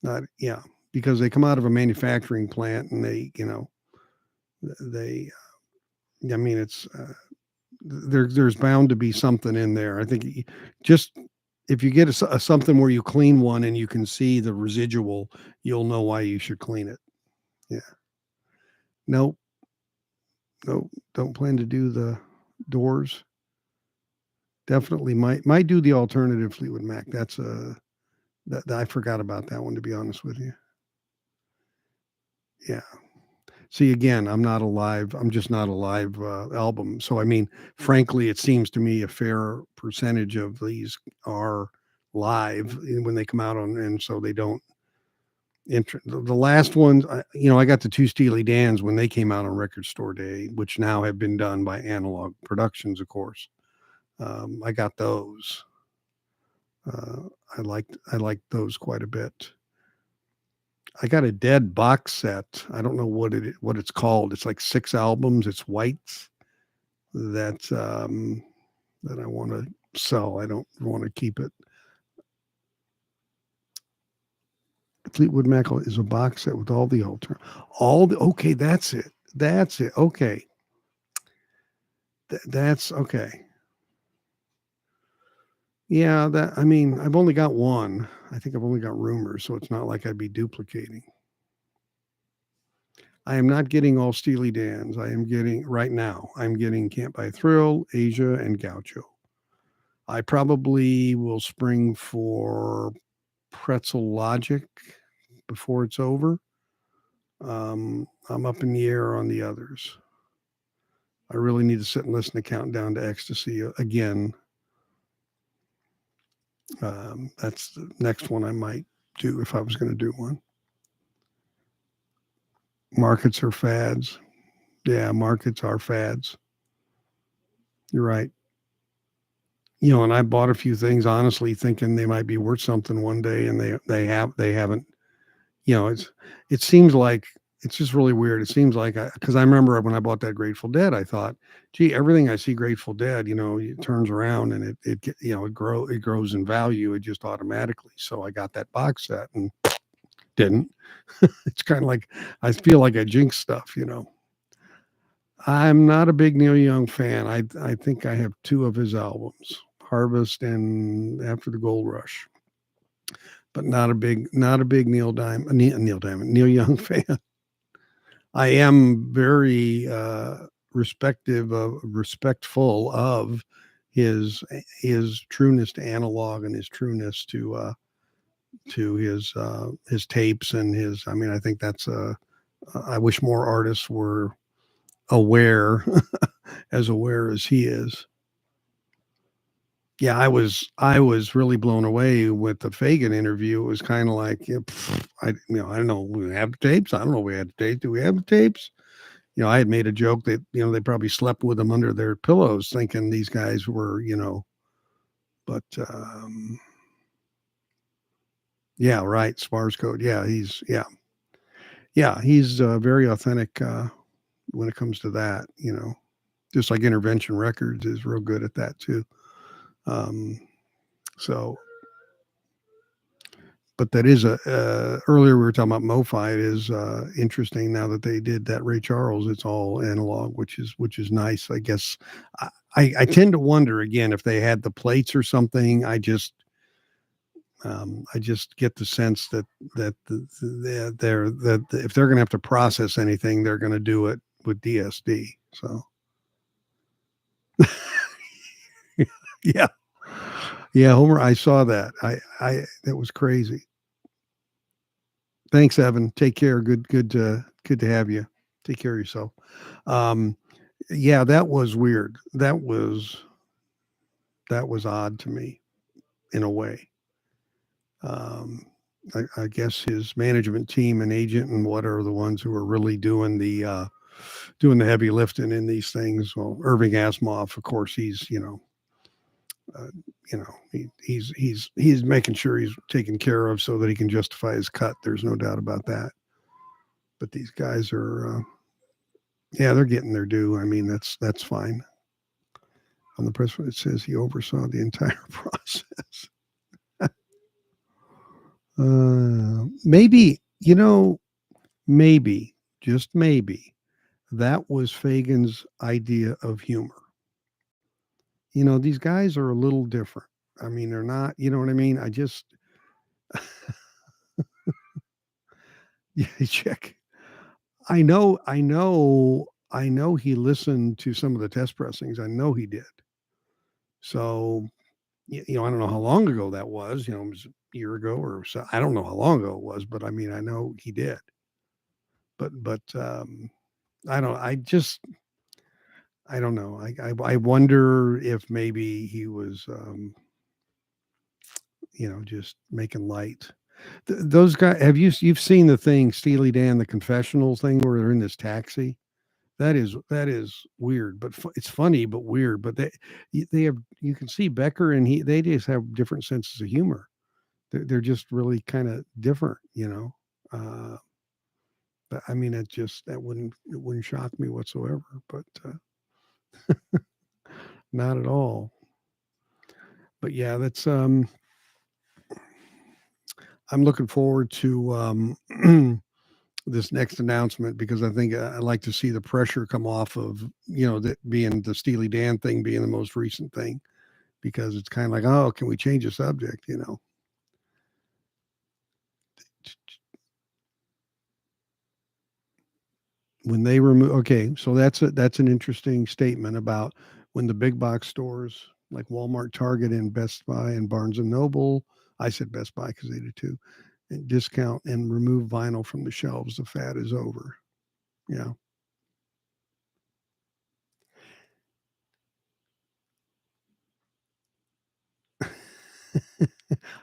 Not yeah, because they come out of a manufacturing plant and they. I mean, it's there's bound to be something in there. I think just if you get a something where you clean one and you can see the residual, you'll know why you should clean it. Yeah. Nope. Nope. Don't plan to do the doors. Definitely might do the alternative Fleetwood Mac. That's a that I forgot about that one, to be honest with you. Yeah. See, again, I'm just not a live album. So, I mean, frankly, it seems to me a fair percentage of these are live when they come out on, and so they don't. The last ones, I got the two Steely Dans when they came out on Record Store Day, which now have been done by Analog Productions, of course. I got those. I liked those quite a bit. I got a Dead box set. I don't know what it's called. It's like 6 albums. It's whites that I want to sell. I don't want to keep it. Fleetwood Mac is a box set with all the okay, that's it. That's it. Okay. That's okay. Yeah, I've only got one. I think I've only got Rumors, so it's not like I'd be duplicating. I am not getting all Steely Dans. I'm getting Can't Buy Thrill, Asia, and Gaucho. I probably will spring for Pretzel Logic before it's over. I'm up in the air on the others. I really need to sit and listen to Countdown to Ecstasy again. That's the next one I might do if I was going to do one. Markets are fads. Yeah, markets are fads. You're right. And I bought a few things honestly thinking they might be worth something one day, and they haven't. It seems like it's just really weird. It seems like because I remember when I bought that Grateful Dead, I thought, gee, everything I see Grateful Dead, it turns around and it grows in value. It just automatically. So I got that box set and didn't. It's kind of like I feel like I jinxed stuff. I'm not a big Neil Young fan. I think I have 2 of his albums, Harvest and After the Gold Rush, but not a big Neil Young fan. I am very respectful of his trueness to analog and his trueness to his tapes and his. I think that's I wish more artists were aware as he is. Yeah, I was really blown away with the Fagan interview. It was kind of like, I don't know. We have the tapes. I don't know. We had the tapes. Do we have the tapes? I had made a joke that they probably slept with them under their pillows, thinking these guys were, But yeah, right. Spars code. Yeah, he's very authentic when it comes to that. Just like Intervention Records is real good at that too. So, but that is earlier we were talking about MoFi. It is interesting now that they did that Ray Charles. It's all analog, which is nice. I guess I tend to wonder again if they had the plates or something. I just get the sense that if they're going to have to process anything, they're going to do it with DSD. So. Yeah. Yeah, Homer, I saw that. That was crazy. Thanks, Evan. Take care. Good to have you. Take care of yourself. Yeah, that was weird. That was odd to me in a way. I guess his management team and agent and what are the ones who are really doing the heavy lifting in these things. Well, Irving Asimoff, of course, he's he's making sure he's taken care of so that he can justify his cut. There's no doubt about that. But these guys are, they're getting their due. That's fine. On the press, it says he oversaw the entire process. Maybe, just maybe, that was Fagan's idea of humor. These guys are a little different. They're not, you know what I mean? I just, yeah, check. I know he listened to some of the test pressings. I know he did. So, I don't know how long ago that was, it was a year ago or so. I don't know how long ago it was, but I know he did. But I don't know. I wonder if maybe he was, just making light. Those guys, you've seen the thing, Steely Dan, the confessional thing where they're in this taxi? That is weird, but it's funny, but weird. But they have, you can see Becker and they just have different senses of humor. They're just really kind of different. But I mean, it wouldn't shock me whatsoever. But not at all. But yeah, that's I'm looking forward to this next announcement because I think I'd like to see the pressure come off of that being the Steely Dan thing being the most recent thing because it's kind of like, oh, can we change the subject? When they remove, okay, so that's an interesting statement about when the big box stores like Walmart, Target, and Best Buy and Barnes and Noble. I said Best Buy because they do too. And discount and remove vinyl from the shelves. The fad is over. Yeah.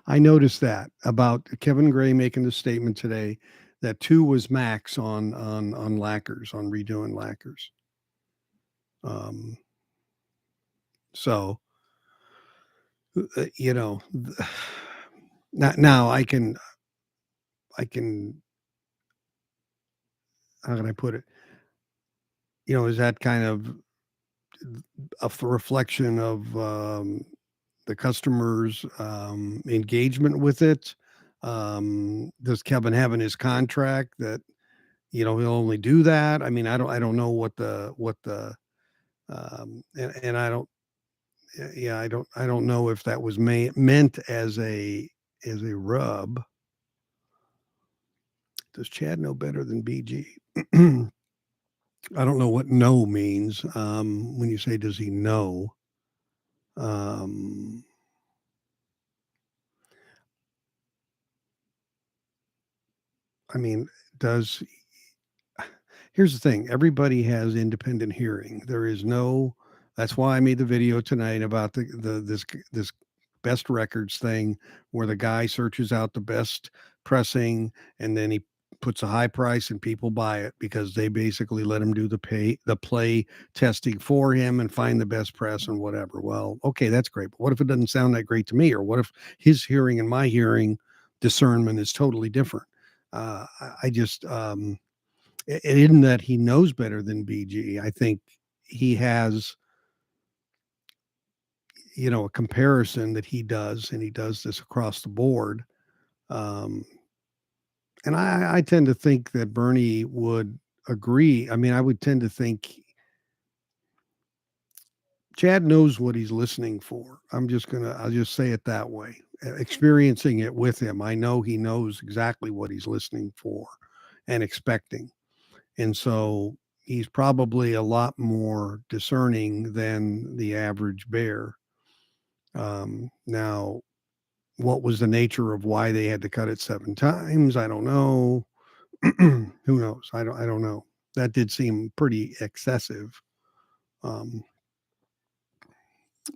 I noticed that about Kevin Gray making the statement today that two was max on lacquers, on redoing lacquers. Um, so you know, now I can how can I put it? Is that kind of a reflection of the customer's engagement with it? Does Kevin have in his contract that he'll only do that? I mean, I don't know what the and I don't yeah I don't know if that was meant as a rub. Does Chad know better than BG? I don't know what "no" means. When you say, "Does he know?" Um, I mean, does here's the thing, everybody has independent hearing. There is no That's why I made the video tonight about this best records thing where the guy searches out the best pressing and then he puts a high price and people buy it because they basically let him do the play testing for him and find the best press and whatever. Well, okay, that's great. But what if it doesn't sound that great to me? Or what if his hearing and my hearing discernment is totally different? I just it isn't that he knows better than BG. I think he has, a comparison that he does, and he does this across the board. Um, and I tend to think that Bernie would agree. I mean, I would tend to think Chad knows what he's listening for. I'll just say it that way. Experiencing it with him, I know he knows exactly what he's listening for and expecting. And so he's probably a lot more discerning than the average bear. Now, what was the nature of why they had to cut it 7 times? I don't know. Who knows? I don't know. That did seem pretty excessive. Um,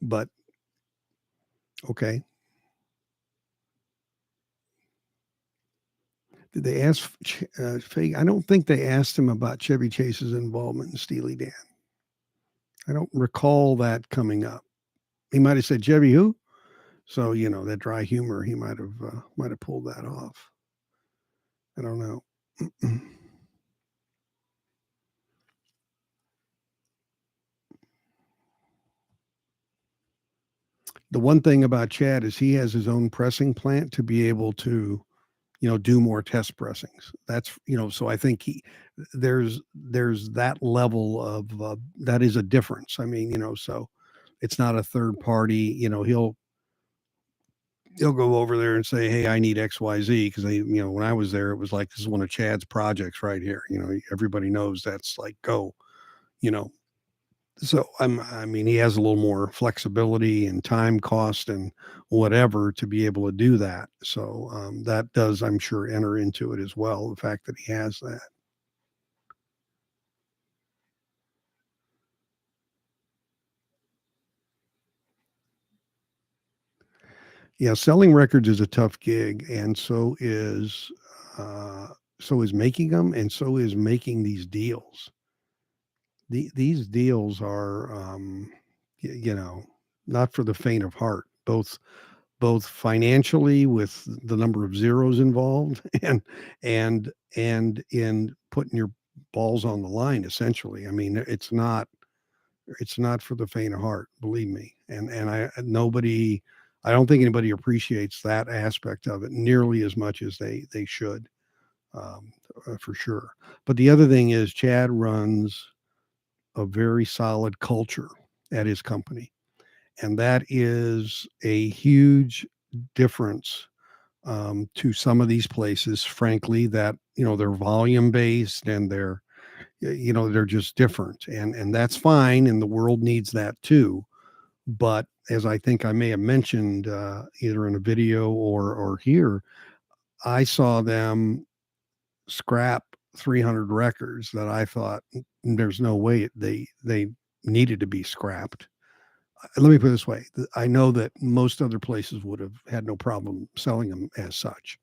but okay. Did they ask Fake? I don't think they asked him about Chevy Chase's involvement in Steely Dan. I don't recall that coming up. He might have said Chevy who? So that dry humor, he might have pulled that off. I don't know. The one thing about Chad is he has his own pressing plant to be able to do more test pressings. So I think there's that level of that is a difference. I mean, so it's not a third party. He'll go over there and say, "Hey, I need XYZ," because when I was there, it was like, this is one of Chad's projects right here. Everybody knows that's like go. You know, so I mean, he has a little more flexibility and time cost and whatever to be able to do that. So that does, I'm sure, enter into it as well. The fact that he has that. Yeah, selling records is a tough gig, and uh, so is making them, and so is making these deals. These deals are, you know, not for the faint of heart. Both financially with the number of zeros involved, and in putting your balls on the line. Essentially, I mean, it's not for the faint of heart, believe me. And I don't think anybody appreciates that aspect of it nearly as much as they should, um, for sure. But the other thing is, Chad runs a very solid culture at his company, and that is a huge difference, to some of these places. Frankly, that they're volume based, and they're just different, and that's fine, and the world needs that too. But as I think I may have mentioned, either in a video or here, I saw them scrap 300 records that I thought, there's no way they needed to be scrapped. Let me put it this way: I know that most other places would have had no problem selling them as such.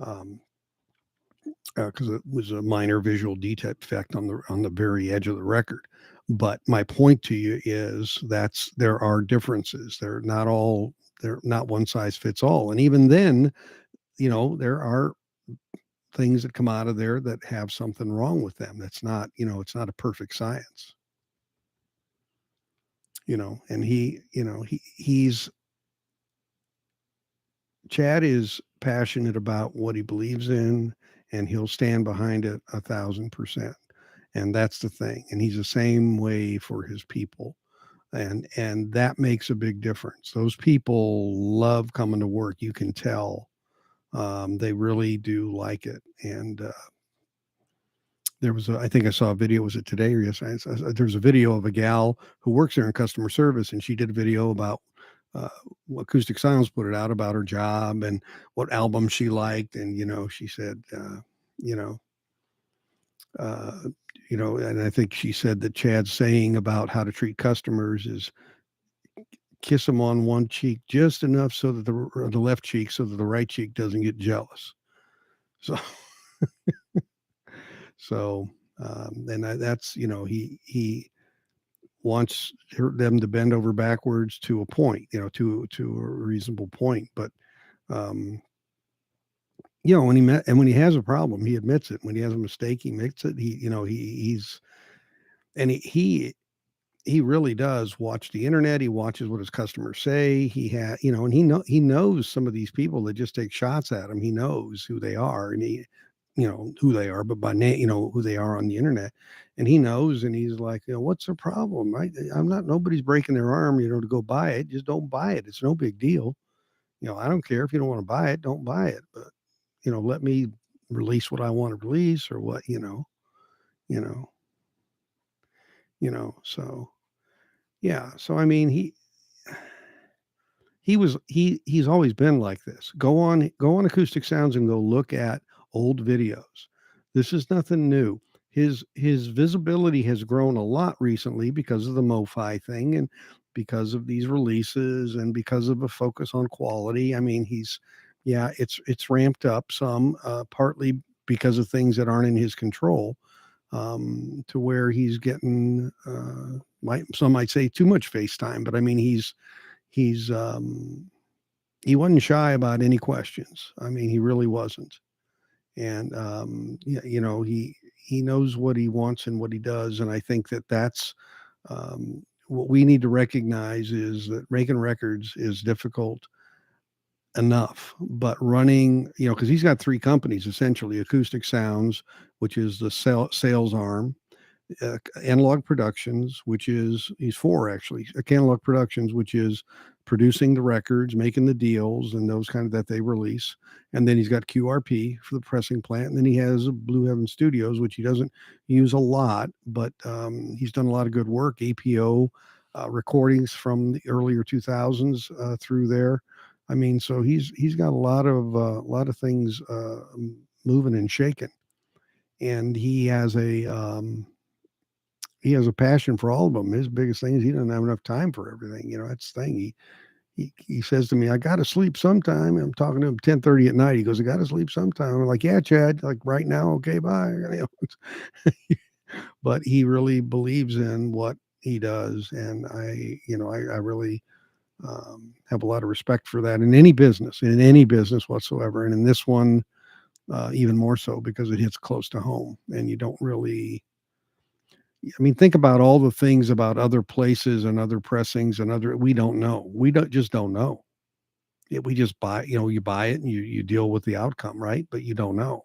Um, because it was a minor visual defect on the very edge of the record. But my point to you is there are differences. They're not one size fits all. And even then, there are things that come out of there that have something wrong with them. That's not, it's not a perfect science. And he's Chad is passionate about what he believes in, and he'll stand behind it 1,000%. And that's the thing. And he's the same way for his people, and that makes a big difference. Those people love coming to work. You can tell, they really do like it. And I think I saw a video. Was it today or yesterday? There's a video of a gal who works there in customer service, and she did a video about, uh, Acoustic Sounds put it out about her job and what album she liked. And she said, you know uh, and I think she said that Chad's saying about how to treat customers is kiss them on one cheek just enough so that the left cheek, so that the right cheek doesn't get jealous. So, so, and that's, he wants them to bend over backwards to a point, to a reasonable point. But, um, when he has a problem, he admits it. When he has a mistake, he makes it. He's and he really does watch the internet. He watches what his customers say. And he knows some of these people that just take shots at him. He knows who they are, and who they are, but by name, who they are on the internet, and he knows, and he's like, what's the problem? Nobody's breaking their arm, to go buy it. Just don't buy it. It's no big deal. I don't care if you don't want to buy it, don't buy it. But let me release what I want to release, or what, you know, so yeah. So I mean, he's always been like this. Go on Acoustic Sounds and go look at old videos. This is nothing new. His visibility has grown a lot recently because of the MoFi thing, and because of these releases, and because of a focus on quality. I mean, it's ramped up some, partly because of things that aren't in his control, to where he's getting, some might say, too much FaceTime. But I mean, he's he wasn't shy about any questions. I mean, he really wasn't. And he knows what he wants and what he does. And I think that's, what we need to recognize, is that making records is difficult enough, but running, because he's got three companies essentially: Acoustic Sounds, which is the sales arm; Analog Productions, which is he's four actually. Analog Productions, which is producing the records, making the deals, and those kind of that they release. And then he's got QRP for the pressing plant. And then he has Blue Heaven Studios, which he doesn't use a lot, but, he's done a lot of good work. APO, recordings from the earlier 2000s, through there. I mean, so he's got a lot of things, moving and shaking, and he has a passion for all of them. His biggest thing is he doesn't have enough time for everything. That's the thing. he says to me, I got to sleep sometime. I'm talking to him 10:30 at night. He goes, I got to sleep sometime. I'm like, yeah, Chad, like right now. Okay, bye. But he really believes in what he does. And I really have a lot of respect for that in any business whatsoever. And in this one, even more so because it hits close to home and you don't really, I mean, think about all the things about other places and other pressings and we don't know. Just don't know. We just buy, you buy it and you deal with the outcome, right? But you don't know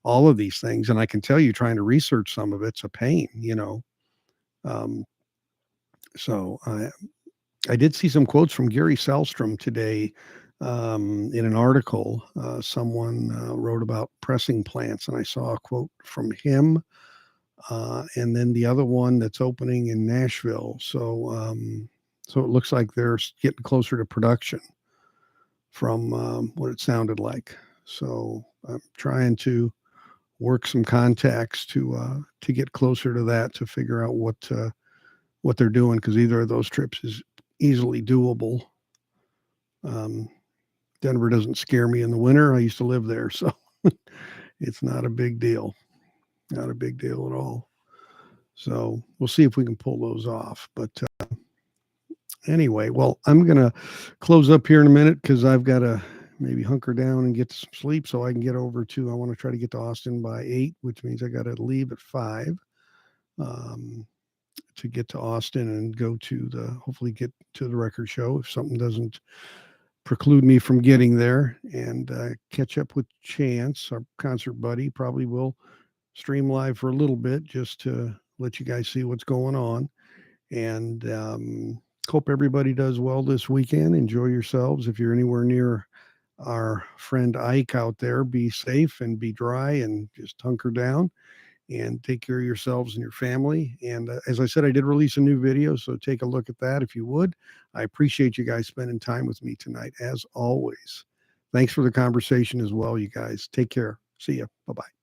all of these things. And I can tell you, trying to research some of it's a pain. Um, so I did see some quotes from Gary Selstrom today in an article. Someone wrote about pressing plants, and I saw a quote from him. And then the other one that's opening in Nashville. So it looks like they're getting closer to production from what it sounded like. So I'm trying to work some contacts to get closer to that, to figure out what they're doing, because either of those trips is easily doable. Um, Denver doesn't scare me in the winter. I used to live there, so it's not a big deal. Not a big deal at all. So we'll see if we can pull those off. But anyway, well, I'm going to close up here in a minute because I've got to maybe hunker down and get some sleep so I can get over to, I want to try to get to Austin by 8, which means I got to leave at 5 to get to Austin and hopefully get to the record show if something doesn't preclude me from getting there, and catch up with Chance, our concert buddy. Probably will stream live for a little bit just to let you guys see what's going on. And hope everybody does well this weekend. Enjoy yourselves. If you're anywhere near our friend Ike out there, be safe and be dry and just hunker down and take care of yourselves and your family. And as I said, I did release a new video, so take a look at that if you would. I appreciate you guys spending time with me tonight, as always. Thanks for the conversation as well, you guys. Take care. See ya. Bye-bye.